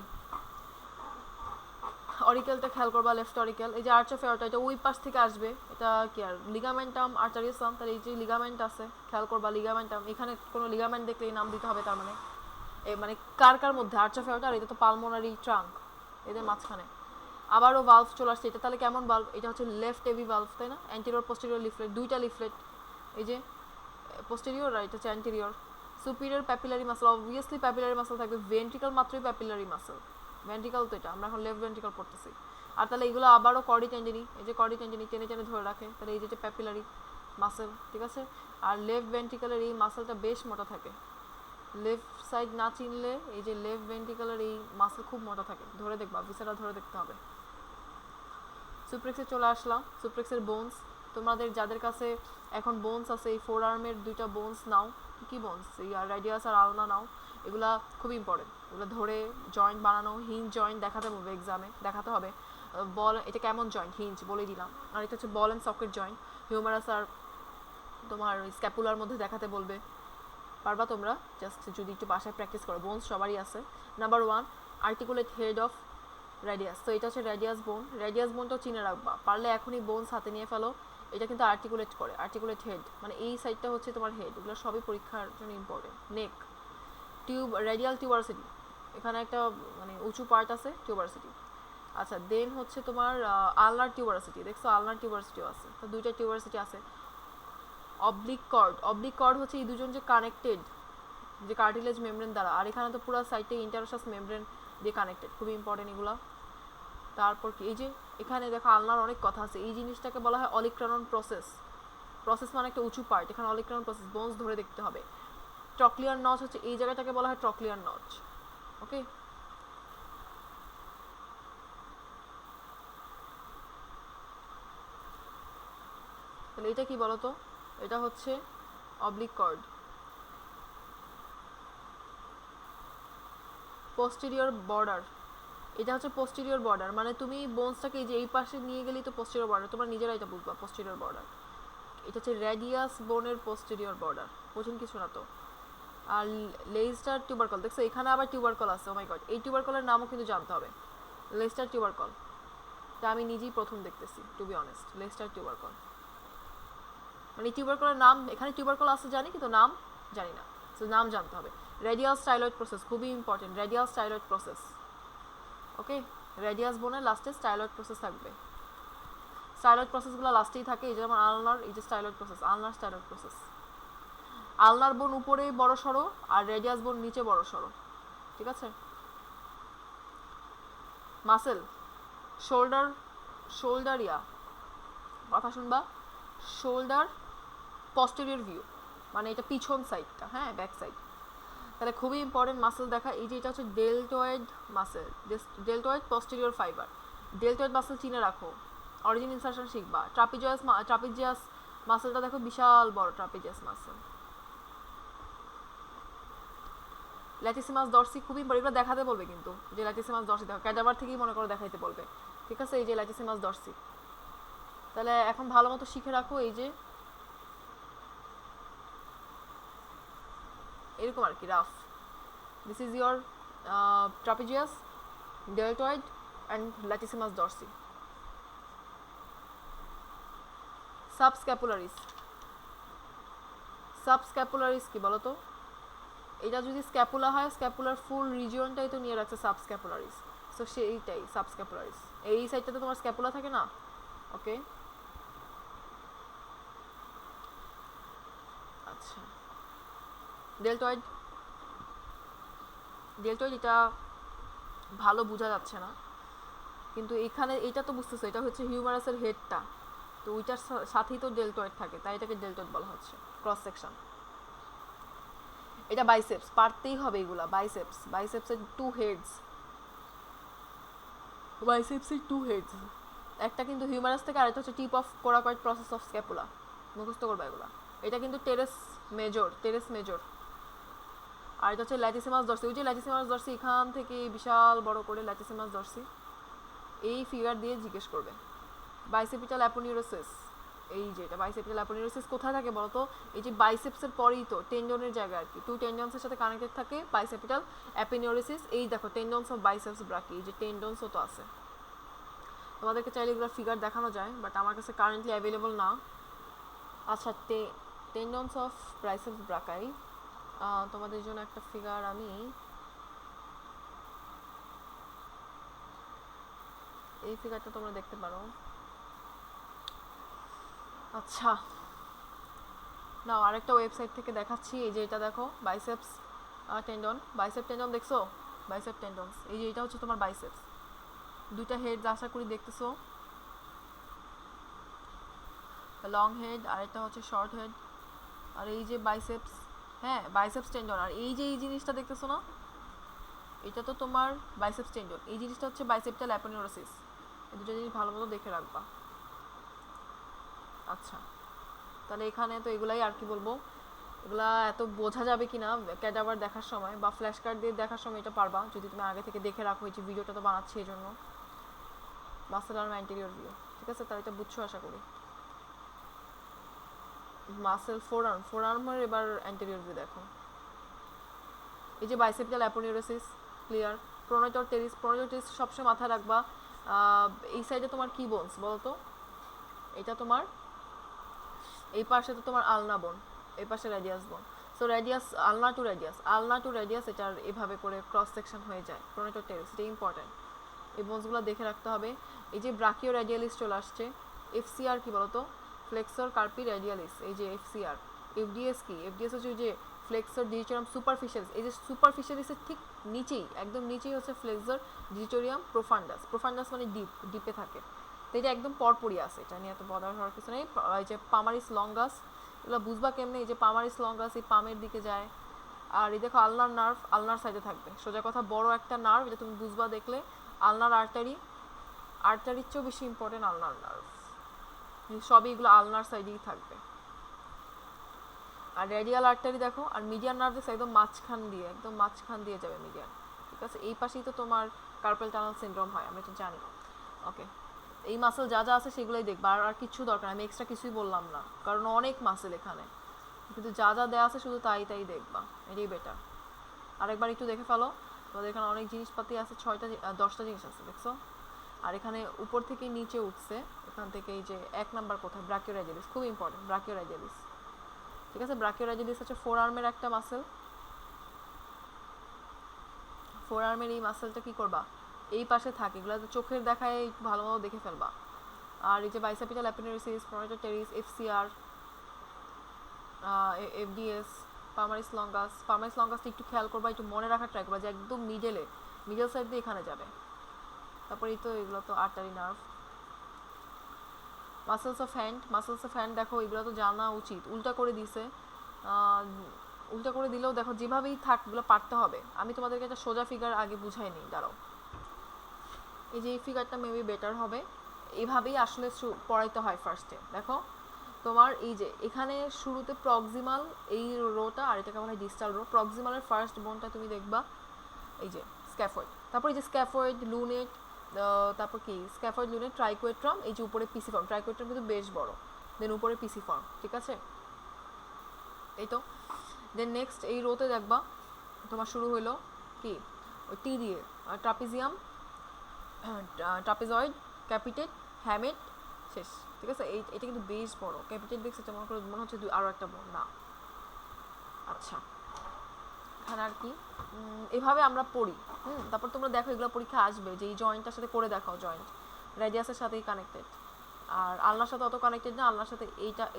অরিকেলটা খেয়াল করবা, লেফট অরিকেল, এই যে আর্চ অফ এওরটা এটা ওই পাশ থেকে আসবে, এটা কি আর লিগামেন্টাম আর্টারিয়াসাম, তাহলে এই যে লিগামেন্ট আছে খেয়াল করবা, লিগামেন্টাম, এখানে কোনো লিগামেন্ট দেখলে এই নাম দিতে হবে, তার মানে এই মানে কার কার মধ্যে আর্চ অফ এওরটা, আর এটা তো পালমোনারি ট্রাঙ্ক, এদের মাঝখানে আবারও ভালভ চলে আসছে, এটা তাহলে কেমন ভালভ, এটা হচ্ছে লেফট এভি ভালভ, তাই না, অ্যান্টেরিয়র পোস্টেরিয়র লিফলেট, দুইটা লিফলেট, এই যে পোস্টেরিয়র আর এটা হচ্ছে anterior. Superior papillary muscle, obviously papillary muscle থাকবে, ভেন্ট্রিকল মাত্রই প্যাপিলারি মাসল, ভেন্ট্রিকল তো এটা আমরা এখন লেফট ভেন্ট্রিকল পড়তেছি, আর তাহলে এগুলো আবারও কর্ডি টেন্ডেনি, এই যে কর্ডি টেন্ডেনি টেনে টেনে ধরে রাখে, তাহলে এই যে প্যাপিলারি মাসেল, ঠিক আছে। আর লেফট ভেন্ট্রিকলের এই মাসেলটা বেশ মোটা থাকে, লেফট সাইড না চিনলে এই যে লেফট ভেন্ট্রিকলের এই মাসেল খুব মোটা থাকে, ধরে দেখবা, ভিসাটা ধরে দেখতে হবে। সুপ্রেক্সে চলে আসলাম, সুপ্রেক্সের বোনস, তোমাদের যাদের কাছে এখন বোনস আছে এই ফোর আর্মের দুইটা বোনস নাও, কী বোনস, এই রাডিয়াস আর আলনা নাও, এগুলা খুব ইম্পর্টেন্ট, এগুলো ধরে জয়েন্ট বানানো, হিঞ্জ জয়েন্ট দেখাতে বলবে এক্সামে, দেখাতে হবে, বল এটা কেমন জয়েন্ট হিঞ্জ বলে দিলাম, আর এটা হচ্ছে ball and socket joint, humerus আর তোমার স্ক্যাপুলার মধ্যে দেখাতে বলবে, পারবা তোমরা, জাস্ট যদি একটু বাসায় প্র্যাকটিস করো, বোনস সবারই আছে। Number 1 articulate head of radius, তো এটা হচ্ছে রেডিয়াস বোন, রেডিয়াস বোনটাও চিনে রাখবা, পারলে এখনই বোনস হাতে নিয়ে ফেলো, এটা কিন্তু আর্টিকুলেট করে, আর্টিকুলেট হেড মানে এই সাইডটা হচ্ছে তোমার হেড, এগুলো সবই পরীক্ষার জন্য ইম্পর্টেন্ট। নেক, টিউব, রেডিয়াল টিউবারসিটি, এখানে একটা মানে উঁচু পার্ট আছে টিউবারসিটি। আচ্ছা দেন হচ্ছে তোমার আলনার টিউবারসিটি, দেখছো আলনার টিউবারসিটিও আছে, তো দুইটা টিউবারসিটি আছে। অবলিক কর্ড, অবলিক কর্ড হচ্ছে এই দুজন যে কানেক্টেড যে কার্টিলেজ মেমব্রেন দ্বারা, আর এখানে তো পুরো সাইডে ইন্টারোসাস মেমব্রেন দিয়ে কানেক্টেড, খুবই ইম্পর্টেন্ট এগুলো। তারপর কি এই যে এখানে দেখো আলনার অনেক কথা আছে, এই জিনিসটাকে বলা হয় অলিক্রানন প্রসেস। প্রসেস মানে একটা উঁচু পার্ট, এখানে অলিক্রানন প্রসেস, বোনস ধরে দেখতে হবে। ট্রক্লিয়ার নচ হচ্ছে এই জায়গাটাকে বলা হয় ট্রক্লিয়ার নচ। ওকে, তাহলে এটা কি বলতো, এটা হচ্ছে অবলিক কর্ড। পোস্টেরিয়র বর্ডার, এটা হচ্ছে পোস্টেরিয়র বর্ডার, মানে তুমি বোনসটাকে এই যে এই পাশে নিয়ে গেলেই তো পোস্টেরিয়র বর্ডার, তোমরা নিজেরা এটা বুঝবা পোস্টেরিয়র বর্ডার। এটা হচ্ছে রেডিয়াস বোনের পোস্টেরিয়র বর্ডার, কঠিন কিছু না তো। আর লেইস্টার টিউবারকল, দেখছো এখানে আবার টিউবারকল আছে, ও মাই গড, এই টিউবারকলের নামও কিন্তু জানতে হবে। লেইস্টার টিউবারকল, তা আমি নিজেই প্রথম দেখতেছি টু বি অনেস্ট, লেইস্টার টিউবারকল মানে টিউবারকলের নাম, এখানে টিউবারকল আছে জানি কিন্তু নাম জানি না, তো নাম জানতে হবে। রেডিয়াল স্টাইলয়েড প্রসেস খুবই ইম্পর্টেন্ট, রেডিয়াল স্টাইলয়েড প্রসেস। ওকে, রেডিয়াস বোনের লাস্টে স্টাইলয়েড প্রসেস থাকবে। স্টাইলয়েড প্রসেসগুলো লাস্টেই থাকে, এই যে যেমন আলনার, এই যে স্টাইলয়েড প্রসেস, আলনার স্টাইলয়েড প্রসেস। আলনার বোন উপরে বড় সড়ো আর রেডিয়াস বোন নিচে বড় সড়ো, ঠিক আছে। মাসেল, শোল্ডার, শোল্ডার ইয়া কথা শুনবা, শোল্ডার পস্টেরিয়র ভিউ, মানে এটা পিছন সাইডটা, হ্যাঁ ব্যাক সাইড। তাহলে খুবই ইম্পর্টেন্ট মাসেল দেখা, এই যে এটা হচ্ছে deltoid muscle, deltoid posterior fibre. Deltoid muscle চিনে রাখো, অরিজিন ইনসারশন শিখবা। ট্রাপিজিয়াস মাসেলটা দেখো বিশাল বড় ট্রাপিজিয়াস মাসেল। ল্যাটিসিমাস ডরসি খুবই ইম্পর্টেন্ট, এগুলো দেখাতে বলবে কিন্তু, যে ল্যাটিসিমাস ডরসি দেখো, ক্যাডাভার থেকেই মনে করো দেখাইতে বলবে, ঠিক আছে। এই যে ল্যাটিসিমাস ডরসি, তাহলে এখন ভালো মতো শিখে রাখো। এই যে এরকম আর কি rough, this is your trapezius, deltoid and latissimus dorsi. Subscapularis, subscapularis কি বলো তো, এটা যদি স্ক্যাপুলা হয়, স্ক্যাপুলার ফুল রিজিয়নটাই তো নিয়ে রাখছে সাবস্ক্যাপুলারিস, সো সেইটাই সাবস্ক্যাপুলারিস। এই সাইডটাতে তোমার স্ক্যাপুলা থাকে না, ওকে। আচ্ছা, ডেলটয়েড, ডেলটয়েড এটা ভালো বোঝা যাচ্ছে না, কিন্তু এখানে এটা তো বুঝতেছো, এটা হচ্ছে হিউমারাসের হেডটা, তো ওইটার সাথেই তো ডেলটয়েড থাকে, তাই এটাকে ডেলটয়েড বলা হচ্ছে। ক্রস সেকশন, এটা বাইসেপস, পারতেই হবে এগুলা, বাইসেপস, বাইসেপসের টু হেডস, বাইসেপসের টু হেডস, একটা কিন্তু হিউমারাস থেকে, আরেকটা হচ্ছে tip of coracoid process of scapula, মুখস্থ করবে এগুলা। এটা কিন্তু টেরেস মেজর, টেরেস মেজর। আর এটা হচ্ছে ল্যাটিসিমাস ডরসি, ওই যে ল্যাটিসিমাস ডরসি এখান থেকে বিশাল বড় করে ল্যাটিসিমাস ডরসি, এই ফিগার দিয়ে জিজ্ঞেস করবে। বাইসেপিটাল অ্যাপোনিউরোসিস, এই যে এটা বাইসেপিটাল অ্যাপোনিউরোসিস কোথায় থাকে বলো তো, এই যে বাইসেপসের পরেই তো টেন্ডনের জায়গা আর কি, টু টেন্ডনসের সাথে কানেক্টেড থাকে বাইসেপিটাল অ্যাপোনিউরোসিস। এই দেখো টেন্ডনস অফ বাইসেপস ব্রাকি, এই যে টেন্ডনসও তো আছে, তোমাদেরকে চাইলে এগুলো ফিগার দেখানো যায়, বাট আমার কাছে কারেন্টলি অ্যাভেলেবল না। আচ্ছা, টেন্ডনস অফ বাইসেপস ব্রাকাই, তোমাদের জন্য একটা ফিগার আমি, এই ফিগারটা তোমরা দেখতে পারো। আচ্ছা নাও আরেকটা ওয়েবসাইট থেকে দেখাচ্ছি, এই যে এটা দেখো বাইসেপস টেন্ডন, বাইসেপ টেন্ডন দেখছো, বাইসেপ টেন্ডনস, এই যে এটা হচ্ছে তোমার বাইসেপস, দুইটা হেড আশা করি দেখতেছো, লং হেড আর এটা হচ্ছে শর্ট হেড, আর এই যে বাইসেপস, হ্যাঁ বাইসেপস টেন্ডন, আর এই যে এই জিনিসটা দেখতেছো না, এটা তো তোমার বাইসেপস টেন্ডন, এই জিনিসটা হচ্ছে বাইসেপটাল অ্যাপোনিউরোসিস, এই দুটো জিনিস ভালো মতো দেখে রাখবা। আচ্ছা, তাহলে এখানে তো এগুলাই আর কি বলবো, এগুলা এত বোঝা যাবে কিনা ক্যাডাভার দেখার সময় বা ফ্ল্যাশ কার্ড দিয়ে দেখার সময় এটা পারবা, যদি তুমি আগে থেকে দেখে রাখো, এই যে ভিডিওটা তো বানাচ্ছি এই জন্য, মাসেল আর্ম অ্যান্টেরিয়র ভিউ, ঠিক আছে, তাহলে এটা বুঝছো আশা করি। মাসেল ফোরআর্ম, ফোরআর্মের এবার অ্যান্টেরিয়র ভিউ দেখো, এই যে বাইসেপিটাল অ্যাপোনিউরোসিস ক্লিয়ার, প্রোনোটর টেরিস, প্রোনোটর টেরিস সবসময় মাথায় রাখবা। এই সাইডে তোমার কি বোনস বলো তো, এটা তোমার, এই পাশে তো তোমার আলনা বোন, এই পাশে রেডিয়াস বোন, সো রেডিয়াস, আলনা টু রেডিয়াস, আলনা টু রেডিয়াস, এটার এভাবে করে ক্রস সেকশন হয়ে যায় প্রোনোটর টেরিস, এটা ইম্পর্টেন্ট, এই বোনসগুলো দেখে রাখতে হবে। এই যে ব্রাকিও রেডিয়ালিস চলে আসছে, এফসিআর কি বলতো, ফ্লেক্সর কার্পি রেডিয়ালিস, এই যে এফসিআর, এফডিএস কি, এফডিএস হচ্ছে ওই যে ফ্লেক্সর ডিজিটোরিয়াম সুপারফিশিয়ালিস, এই যে সুপারফিশিয়ালিসের ঠিক নিচেই, একদম নিচেই হচ্ছে ফ্লেক্সর ডিজিটোরিয়াম প্রোফান্ডাস। প্রোফান্ডাস মানে ডিপ, ডিপে থাকে। তো এটা একদম পরপরই আছে, এটা নিয়ে এত বদার হওয়ার কিছু নেই। এই যে পামারিস লঙ্গাস, এগুলো বুঝবা কেমনে? এই যে পামারিস লঙ্গাস এই পামের দিকে যায়। আর এই দেখো আলনার নার্ভ আলনার সাইডে থাকবে, সোজা কথা বড় একটা নার্ভ, এটা তুমি বুঝবা দেখলে। আলনার আর্টারি, আর্টারির চেয়েও বেশি ইম্পর্টেন্ট আলনার নার্ভ, সবই এগুলো আলনার সাইডেই থাকবে। আর রেডিয়াল আর্টারি দেখো, আর মিডিয়ান নার্ভ দেখো একদম মাঝখান দিয়ে, একদম মাঝখান দিয়ে যাবে মিডিয়ান, ঠিক আছে? এই পাশেই তো তোমার কার্পেল টানেল সিনড্রোম হয়, আমরা তো জানি। ওকে, এই মাসেল যা যা আছে সেগুলোই দেখবা, আর কিছু দরকার, আমি এক্সট্রা কিছুই বললাম না, কারণ অনেক মাসেল এখানে, কিন্তু যা যা দেওয়া আছে শুধু তাই তাই দেখবা, এটাই বেটার। আরেকবার একটু দেখে ফেলো, তোমাদের এখানে অনেক জিনিসপাতি আছে, 10টা জিনিস আছে, দেখছো? আর এখানে উপর থেকে নিচে উঠছে, এখান থেকে এই যে 1 নাম্বার কোথায়, ব্রাকিওরাইজালিস, খুব ইম্পর্টেন্ট ব্রাকিওরাইজালিস, ঠিক আছে? ব্রাকিওরাইজালিস হচ্ছে ফোর আর্মের একটা মাসেল। ফোর আর্মের এই মাসেলটা কি করবা, এই পাশে থাকে, এগুলো তো চোখের দেখায় ভালোভাবে দেখে ফেলবা। আর এই যে বাইসেপিটাল অ্যাপিনেরিসিস, প্রোনাটার টেরিস, এফসিআর, এফডিএস, পামারিস লঙ্গাস। পামারিস লঙ্গাসটা একটু খেয়াল করবা, একটু মনে রাখার ট্রাই করবা যে একদম মিডল সাইড দিয়ে এখানে যাবে। তারপরে এই তো এগুলো তো artery nerve. Muscles of hand দেখো, এগুলো তো জানা উচিত, উল্টা করে দিছে। উল্টা করে দিলেও দেখো যেভাবেই থাক এগুলো পারতে হবে। আমি তোমাদেরকে একটা সোজা ফিগার আগে বুঝাই নিই, দাঁড়াও। এই যে এই ফিগারটা মেবি বেটার হবে, এইভাবেই আসলে পড়াইতে হয় ফার্স্টে। দেখো তোমার এই যে এখানে শুরুতে প্রক্সিমাল এই রোটা, আর এটাকে বলা হয় ডিস্টাল রো। প্রক্সিমালের ফার্স্ট বোনটা তুমি দেখবা এই যে স্ক্যাফয়েড, তারপর এই যে স্ক্যাফয়েড, লুনেট, তারপর কি স্ক্যাফয়েড, লুনেট, ট্রাইকোয়েট্রাম, এই যে উপরে পিসি ফর্ম, ট্রাইকোয়েট্রাম কিন্তু বেশ বড়, দেন উপরে পিসি ফর্ম, ঠিক আছে? এই তো দেন নেক্সট এই রোতে দেখবা তোমার শুরু হলো কি ওই টি দিয়ে, ট্রাপিজিয়াম, ট্রাপিজয়েড, ক্যাপিটেট, হ্যামেট, শেষ, ঠিক আছে? এটা কিন্তু বেশ বড়। ক্যাপিটেট দেখছে মনে হচ্ছে আরও একটা বড় না। আচ্ছা, এখানে আর কি এভাবে আমরা পড়ি। তারপর তোমরা দেখো এগুলো পরীক্ষা আসবে যে এই জয়েন্টটার সাথে করে দেখাও, জয়েন্ট রেডিয়াসের সাথেই কানেক্টেড, আর আলনার সাথে অত কানেক্টেড না, আলনার সাথে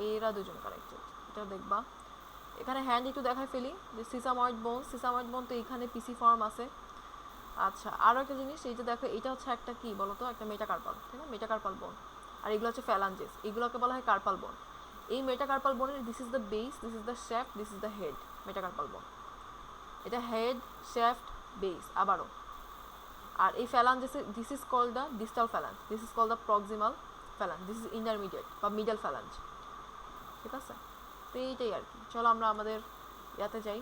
এরা দুজন কানেক্টেড, এটা দেখবা। এখানে হ্যান্ড একটু দেখাই ফেলি যে সিসাময়েড বোন তো এখানে পিসি ফর্ম আছে। আচ্ছা, আরও একটা জিনিস, এই যে দেখো এটা হচ্ছে একটা কি বলতো, একটা মেটাকার্পাল, ঠিক না? মেটাকার্পাল বোন। আর এগুলো হচ্ছে ফ্যালাঞ্জেস, এগুলোকে বলা হয় কার্পাল বোন। এই মেটাকার্পাল বোনের this is the base, this is the shaft, this is the head, metacarpal bone. এটা হেড, শ্যাফট, বেস আবারও। আর এই ফ্যালাঞ্জেসের this is called the distal phalanx, this is called the proximal phalanx, this is intermediate বা middle phalanx, ঠিক আছে? তো এইটাই আর কি। চলো আমরা আমাদের ইয়াতে যাই।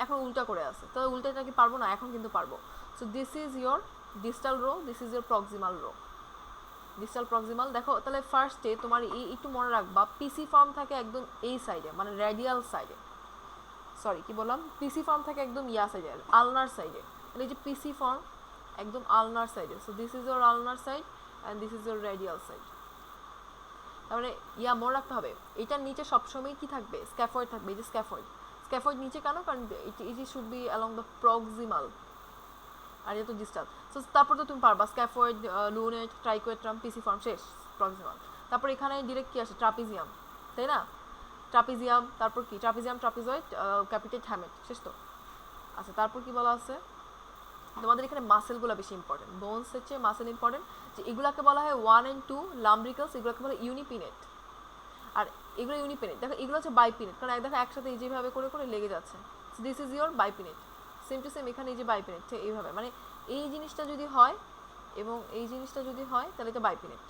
এখন উল্টা করে আছে, তো উল্টাটা কি পারবো না? এখন কিন্তু পারবো। So this is your distal row, this is your proximal row, distal proximal. দেখো তাহলে ফার্স্টে তোমার এই একটু মনে রাখবা, পিসি ফর্ম থাকে একদম এই সাইডে, মানে রেডিয়াল সাইডে, সরি কি বললাম, পিসি ফর্ম থাকে একদম ইয়া সাইডে, আলনার সাইডে। তাহলে এই যে পিসি ফর্ম একদম আলনার সাইডে, so this is your ulnar side and this is your radial side. তারপরে ইয়া মনে রাখতে হবে, এটার নিচে সবসময় কি থাকবে? স্ক্যাফয়েড থাকবে। এই যে স্ক্যাফয়েড নিচে কেন? কারণ it should be along the proximal, আর এটা তো ডিস্টাল। সো তারপর তো তুমি পারবা scaphoid, lunate, triquetrum, pisiform, শেষ, প্রক্সিমাল। তারপর এখানে ডিরেক্ট কি আসে? ট্রাপিজিয়াম, তাই না? ট্রাপিজিয়াম, তারপর কি? ট্রাপিজিয়াম, ট্রাপিজয়েড, ক্যাপিটেট, হ্যামেট, শেষ তো। আচ্ছা, তারপর কি বলা আছে? তোমাদের এখানে মাসেলগুলো বেশি ইম্পর্টেন্ট, বোনস হচ্ছে মাসেল ইম্পর্টেন্ট, যে এগুলোকে বলা হয় 1 and 2 লাম্ব্রিকালস, এগুলোকে বলা হয় ইউনিপিনেট। আর এগুলো ইউনিপিনেট, দেখো এগুলো হচ্ছে বাইপিনেট, কারণ দেখো একসাথে এই যেভাবে করে করে লেগে যাচ্ছে, this is your bipinnate. Same to same এখানে এই যে বাইপিনেট, এইভাবে, মানে এই জিনিসটা যদি হয় এবং এই জিনিসটা যদি হয় তাহলে এটা বাইপিনেট,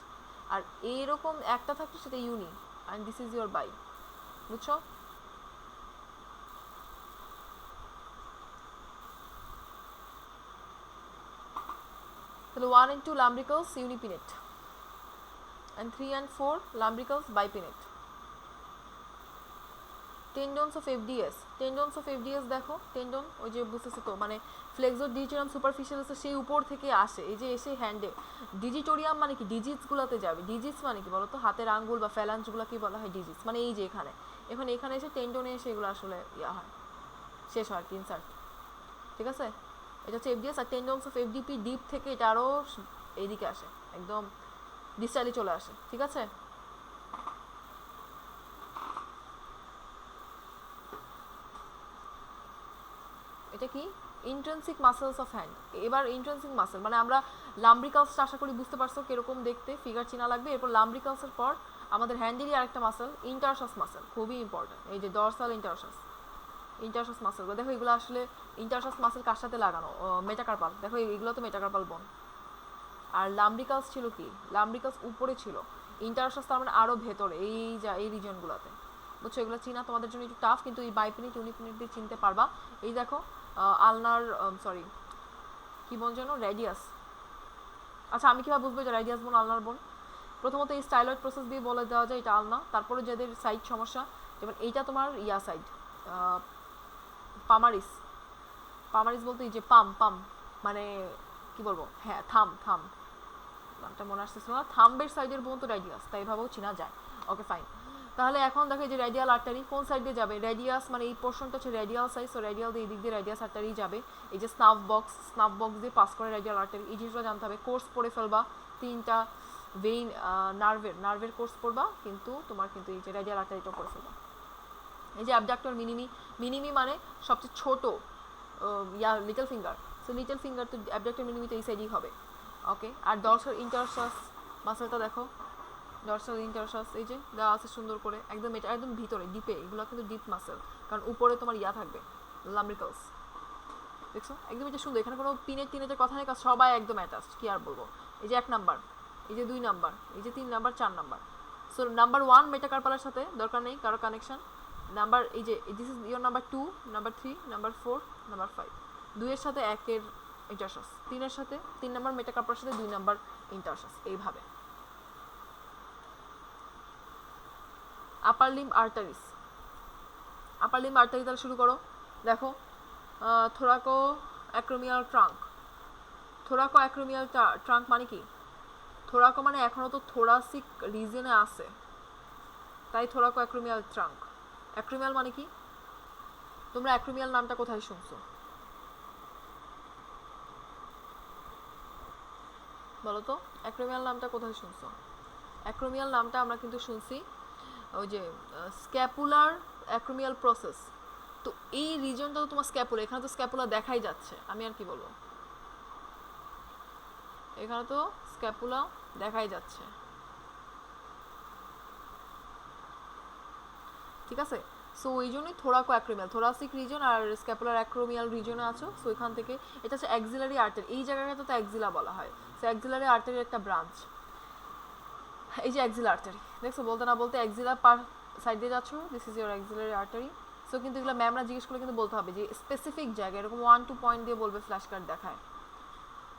আর এইরকম একটা থাকলে সেটা uni, and this is your bi, বুঝছো? তাহলে 1 and 2 lumbricals unipinate and 3 and 4 lumbricals bipinate. টেন্ডনস of এফডিএস দেখো, টেন্ডন ওই যে বুঝতেছে তো, মানে ফ্লেক্সর ডিজিটোরিয়াম সুপারফিশিয়ালিস সেই উপর থেকে আসে, এই যে এসে হ্যান্ডে, ডিজিটোরিয়াম মানে কি? ডিজিটসগুলোতে যাবে। ডিজিটস মানে কি বলো তো? হাতের আঙ্গুল বা ফ্যালাঞ্জগুলোকে বলা হয় ডিজিটস, মানে এই যে এখানে এখানে এসে টেন্ডনে এসে এগুলো আসলে ইয়া হয়, শেষ হয়, ইনসার্ট, ঠিক আছে? এটা হচ্ছে এফডিএস। আর টেন্ডনস অফ এফডিপি ডিপ থেকে এটা আরও এইদিকে আসে, একদম ডিস্টালি চলে আসে, ঠিক আছে? এটা কি ইন্ট্রিনসিক মাসেলস অফ হ্যান্ড। এবার ইন্ট্রিনসিক মাসেল মানে আমরা লাম্ব্রিকালসটা আশা করি বুঝতে পারছো কিরকম দেখতে, ফিগার চেনা লাগবে। এরপর লাম্ব্রিকালসের পর আমাদের হ্যান্ডেরই আরেকটা মাসেল ইন্টারশাস মাসেল, খুবই ইম্পর্টেন্ট। এই যে ডরসাল ইন্টারশাস মাসেলগুলো দেখো, এগুলো আসলে ইন্টারশাস মাসেল কার সাথে লাগানো, মেটাকার্পাল। দেখো এগুলো তো মেটাকার্পাল বোন। আর লাম্ব্রিকালস ছিল কি, লাম্ব্রিকালস উপরে ছিল, ইন্টারশাস তার মানে আরও ভেতরে, এই রিজনগুলোতে। বুঝছো, এগুলো চিনা তোমাদের জন্য একটু টাফ, কিন্তু এই বাইপিনিট ইউনিপিনিট দিয়ে চিনতে পারবা। এই দেখো আলনার সরি কি বোন যেন, রেডিয়াস। আচ্ছা আমি কীভাবে বুঝবো এটা রেডিয়াস বোন আলনার বোন? প্রথমত এই স্টাইলয়েড প্রসেস দিয়ে বলে দেওয়া যায় এটা আলনা। তারপরে যাদের সাইড সমস্যা, যেমন এইটা তোমার সাইড পামারিস, পামারিস বলতে এই যে পাম মানে কি বলবো, হ্যাঁ থাম নামটা মনে আসতেছিল না, থাম্বের সাইডের বোন তো রেডিয়াস, তাই এভাবেও চেনা যায়। Okay fine. তাহলে এখন দেখো যে রেডিয়াল আর্টারি কোন সাইড দিয়ে যাবে, রেডিয়াস মানে এই পোর্শনটা হচ্ছে রেডিয়াল সাইড, সো রেডিয়াল দিয়ে এই দিক দিয়ে রেডিয়াস আর্টারি যাবে। এই যে স্নাফ বক্স দিয়ে পাস করে রেডিয়াল আর্টারি, এই জিনিসগুলো জানতে হবে। কোর্স পড়ে ফেলবা, 3টা ভেইন নার্ভের কোর্স পড়বা, কিন্তু তোমার কিন্তু এই যে রেডিয়াল আর্টারিটাও পড়ে ফেলবা। এই যে অ্যাবডাক্টর মিনিমি মানে সবচেয়ে ছোট little finger, so little finger তো অ্যাবডাক্টর মিনিমি তো এই সাইডই হবে। ওকে, আর ডরসাল ইন্টারশাস মাসেলটা দেখো, ডরসাল ইন্টারশাস এই যে দেওয়া আছে সুন্দর করে, একদম এটা একদম ভিতরে ডিপে, এগুলো কিন্তু ডিপ মাসেল, কারণ উপরে তোমার থাকবে লাম্ব্রিকালস। দেখছো একদম এটা সুন্দর, এখানে কোনো টিনের কথা নেই, সবাই একদম অ্যাটাচড, কি আর বলবো। এই যে 1 নাম্বার, এই যে 2 নাম্বার, এই যে 3 নাম্বার, 4 নাম্বার। সো নাম্বার 1 মেটাকার্পালের সাথে দরকার নেই কারো কানেকশন। নাম্বার এই যে this is your number 2, number 3, number 4, number 5। 2 এর সাথে 1 এর ইন্টারশাস, 3 এর সাথে 3 নাম্বার মেটাকার্পালের সাথে 2 নাম্বার ইন্টারশাস, এইভাবে। আপার লিম্ব আর্টারিস, আপার লিম্ব আর্টারি তাহলে শুরু করো। দেখো থোরাকো অ্যাক্রোমিয়াল ট্রাঙ্ক, থোরাকো অ্যাক্রোমিয়াল ট্রাঙ্ক মানে কি, থোরাকো মানে এখনো তো থোরাসিক রিজনে আছে, তাই থোরাকো অ্যাক্রোমিয়াল ট্রাঙ্ক। অ্যাক্রোমিয়াল মানে কি, তোমরা অ্যাক্রোমিয়াল নামটা কোথায় শুনছো বলো তো, অ্যাক্রোমিয়াল নামটা কোথায় শুনছো? অ্যাক্রোমিয়াল নামটা আমরা কিন্তু শুনছি ওই যে স্ক্যাপুলার অ্যাক্রোমিয়াল প্রসেস। তো এই রিজনটা তো তোমার স্ক্যাপুলা, এখানে তো স্ক্যাপুলা দেখাই যাচ্ছে, আমি আর কি বলবো, এখানে তো স্ক্যাপুলা দেখাই যাচ্ছে, ঠিক আছে। সো ওই জন্যই থোরাকো অ্যাক্রোমিয়াল, থোরাসিক রিজন আর স্ক্যাপুলার অ্যাক্রোমিয়াল রিজনে আছো। সো এখান থেকে এটা হচ্ছে অ্যাক্সিলারি আর্টারি, এই জায়গাটা তো অ্যাক্সিলা বলা হয়। সো অ্যাক্সিলারি আর্টারির একটা ব্রাঞ্চ, এই যে অ্যাক্সিলা আর্টারি, দেখছো বলতে না বলতে অ্যাক্সিলা পার সাইড দিয়ে যাচ্ছ, this is your axillary artery. So কিন্তু এগুলো ম্যামরা জিজ্ঞেস করলে কিন্তু বলতে হবে যে স্পেসিফিক জায়গায়, এরকম 1-2 পয়েন্ট দিয়ে বলবে, ফ্ল্যাশ কার্ড দেখায়।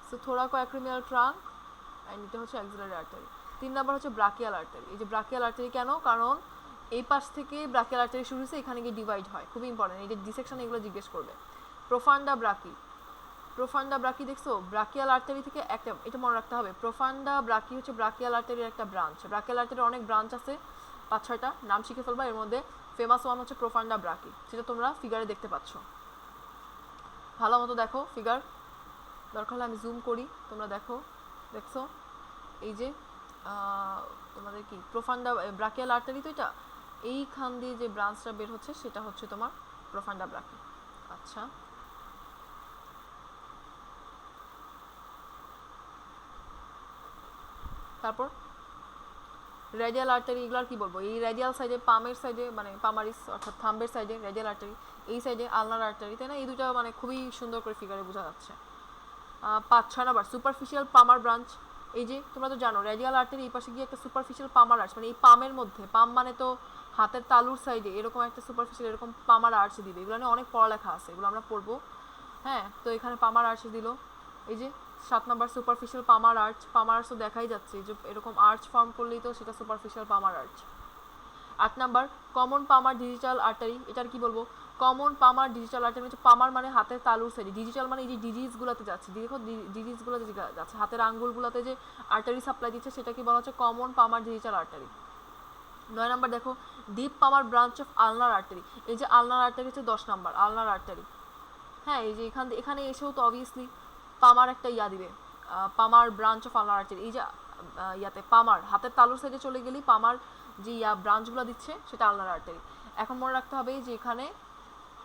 সো থোরাকো অ্যাক্রোমিয়াল ট্রাঙ্ক অ্যান্ড এটা হচ্ছে অ্যাক্সিলারি আর্টারি। 3 নাম্বার হচ্ছে ব্রাকিয়াল আর্টারি। এই যে ব্রাকিয়াল আর্টারি কেন, কারণ এই পাশ থেকে ব্রাকিয়াল আর্টারি শুরু হয়েছে, এখানে গিয়ে ডিভাইড হয়, খুবই ইম্পর্টেন্ট, এই যে ডিসেকশন এগুলো জিজ্ঞেস করবে। প্রোফান্ডা ব্রাকি, প্রোফান্ডা ব্রাকি দেখছো, ব্রাকিয়াল আর্টারি থেকে একটা, এটা মনে রাখতে হবে, প্রোফান্ডা ব্রাকি হচ্ছে ব্রাকিয়াল আর্টারির একটা ব্রাঞ্চ। ব্রাকিয়াল আর্টারির অনেক ব্রাঞ্চ আছে, 5-6টা নাম শিখে ফেলবা, এর মধ্যে ফেমাস ওয়ান হচ্ছে প্রোফান্ডা ব্রাকি, সেটা তোমরা ফিগারে দেখতে পাচ্ছ। ভালো মতো দেখো ফিগার, দরকার হলে আমি জুম করি, তোমরা দেখো, দেখছো এই যে তোমাদের কি প্রোফান্ডা ব্রাকিয়াল আর্টারি, তো এটা এইখান দিয়ে যে ব্রাঞ্চটা বের হচ্ছে সেটা হচ্ছে তোমার প্রোফান্ডা ব্রাকি। আচ্ছা তারপর রেডিয়াল আর্টারি, এগুলো আর কি বলবো, এই রেডিয়াল সাইডে পামের সাইডে মানে পামারিস অর্থাৎ থাম্বের সাইডে রেডিয়াল আর্টারি, এই সাইডে আলনার আর্টারি, তাই না? এই দুটো মানে খুবই সুন্দর করে ফিগারে বোঝা যাচ্ছে। 5-6 নাম্বার সুপারফিশিয়াল পামার ব্রাঞ্চ, এই যে তোমরা তো জানো রেডিয়াল আর্টারি এই পাশে গিয়ে একটা সুপারফিশিয়াল পামার আর্চ, মানে এই পামের মধ্যে, পাম মানে তো হাতের তালুর সাইডে এরকম একটা সুপারফিশিয়াল এরকম পামার আর্চ দিবে, এগুলো নিয়ে অনেক পড়ালেখা আছে, এগুলো আমরা পড়বো। হ্যাঁ, তো এখানে পামার আর্চ দিল, এই যে 7 নাম্বার সুপারফিশিয়াল পামার আর্চ, পামার আর্চ তো দেখাই যাচ্ছে যে এরকম আর্চ ফর্ম করলেই তো সেটা superficial পামার arch. 8 number common palmar digital artery, এটার কি বলবো, কমন পামার ডিজিটাল আর্টারি হচ্ছে পামার মানে হাতের তালুর সাইডে, ডিজিটাল মানে এই যে ডিজিজগুলোতে যাচ্ছে, দেখো ডিজিজগুলোতে যাচ্ছে, হাতের আঙ্গুলগুলোতে যে আর্টারি সাপ্লাই দিচ্ছে সেটা কি বলা হচ্ছে common palmar digital artery. 9 number দেখো deep palmar branch of ulnar artery, এই যে আলনার আর্টারি হচ্ছে 10 নাম্বার আলনার আর্টারি। হ্যাঁ, এই যে এখানে এসেও তো অবভিয়াসলি পামার একটা দিবে, পামার ব্রাঞ্চ অফ আলনার আর্টারি, এই যে ইয়াতে পামার হাতের তালুর সাইডে চলে গেলেই পামার যে ব্রাঞ্চগুলো দিচ্ছে সেটা আলনার আর্টারি। এখন মনে রাখতে হবে যে এখানে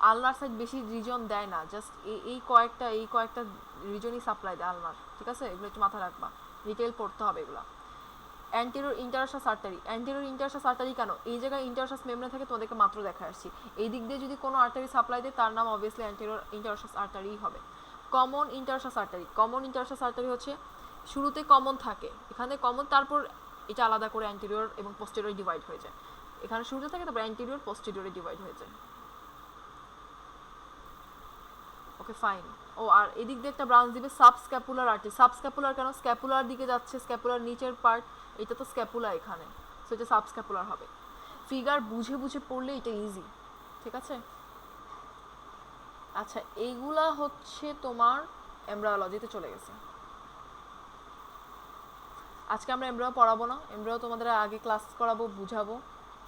আলনার সাইড বেশি রিজন দেয় না, জাস্ট এই কয়েকটা রিজনই সাপ্লাই দেয় আলনার, ঠিক আছে? এগুলো একটু মাথায় রাখবা, ডিটেল পড়তে হবে এগুলো। অ্যান্টেরিয়র ইন্টারশাস আর্টারি, অ্যান্টেরিয়র ইন্টারশাস আর্টারি কেন এই জায়গায় ইন্টারশাস মেমব্রেন থাকে তোমাদেরকে মাত্র দেখা আসছি। এই দিক দিয়ে যদি কোনো আর্টারি সাপ্লাই দেয় তার নাম অবভিয়াসলি অ্যান্টেরিয়র ইন্টারশাস আর্টারিই হবে। কমন ইন্টারশাস আর্টারি, কমন ইন্টারশাস আর্টারি হচ্ছে শুরুতে কমন থাকে, এখানে কমন, তারপর এটা আলাদা করে অ্যান্টেরিয়র এবং পোস্টেরিয়র ডিভাইড হয়ে যায়। এখানে শুরুতে থাকে, তারপর অ্যান্টেরিয়র পোস্টেরিয়রে ডিভাইড হয়ে যায়। Okay fine. ও আর এদিক দিয়ে একটা ব্রাঞ্চ দিবে সাবস্ক্যাপুলার আর্টারি। সাবস্ক্যাপুলার কেন? স্ক্যাপুলার দিকে যাচ্ছে, স্ক্যাপুলার নিচের পার্ট, এটা তো স্ক্যাপুলা এখানে, সো এটা সাবস্ক্যাপুলার হবে। ফিগার বুঝে বুঝে পড়লে এটা ইজি, ঠিক আছে? আচ্ছা, এইগুলা হচ্ছে তোমার এমব্রায়োলজিতে চলে গেছে। আজকে আমরা এমব্রায়ো পড়াবো না, এমব্রায়ো তোমাদের আগে ক্লাস করাবো, বুঝাবো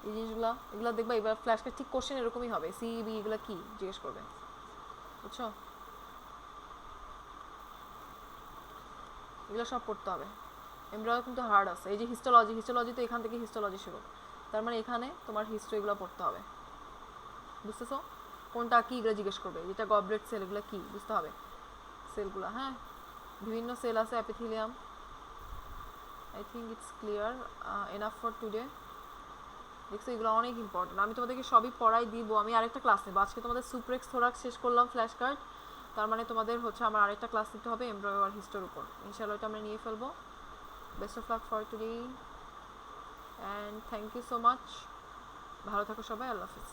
এই জিনিসগুলো। এগুলো দেখবা এবার ফ্ল্যাশকার্ড ঠিক কোশ্চেন এরকমই হবে, সিইবি এগুলো কি জিজ্ঞেস করবে, বুঝছো? এগুলো সব পড়তে হবে। এমব্রায়ো কিন্তু হার্ড আছে। এই যে হিস্টোলজি, হিস্টোলজি তো এখান থেকে হিস্টোলজি শুরু, তার মানে এখানে তোমার হিস্ট্রি এগুলো পড়তে হবে, বুঝতেছো? কোনটা কি এগুলো জিজ্ঞেস করবে, যেটা গবলেট সেল এগুলো কি বুঝতে হবে, সেলগুলো। হ্যাঁ, বিভিন্ন সেল আছে, epithelium. I think it's clear enough for today. দেখছো এগুলো অনেক ইম্পর্টেন্ট, আমি তোমাদেরকে সবই পড়াই দিব। আমি আরেকটা ক্লাস নেবো আজকে, তোমাদের সুপ্রেক্স থোরাক্স শেষ করলাম ফ্ল্যাশ কার্ড, তার মানে তোমাদের হচ্ছে আমার আরেকটা ক্লাস নিতে হবে এমব্রয়ডারি আর হিস্টোর উপর, ইনশাআল্লাহ এটা আমরা নিয়ে ফেলবো। Best of luck for today and thank you so much. ভালো থাকো সবাই, আল্লাহ হাফিজ।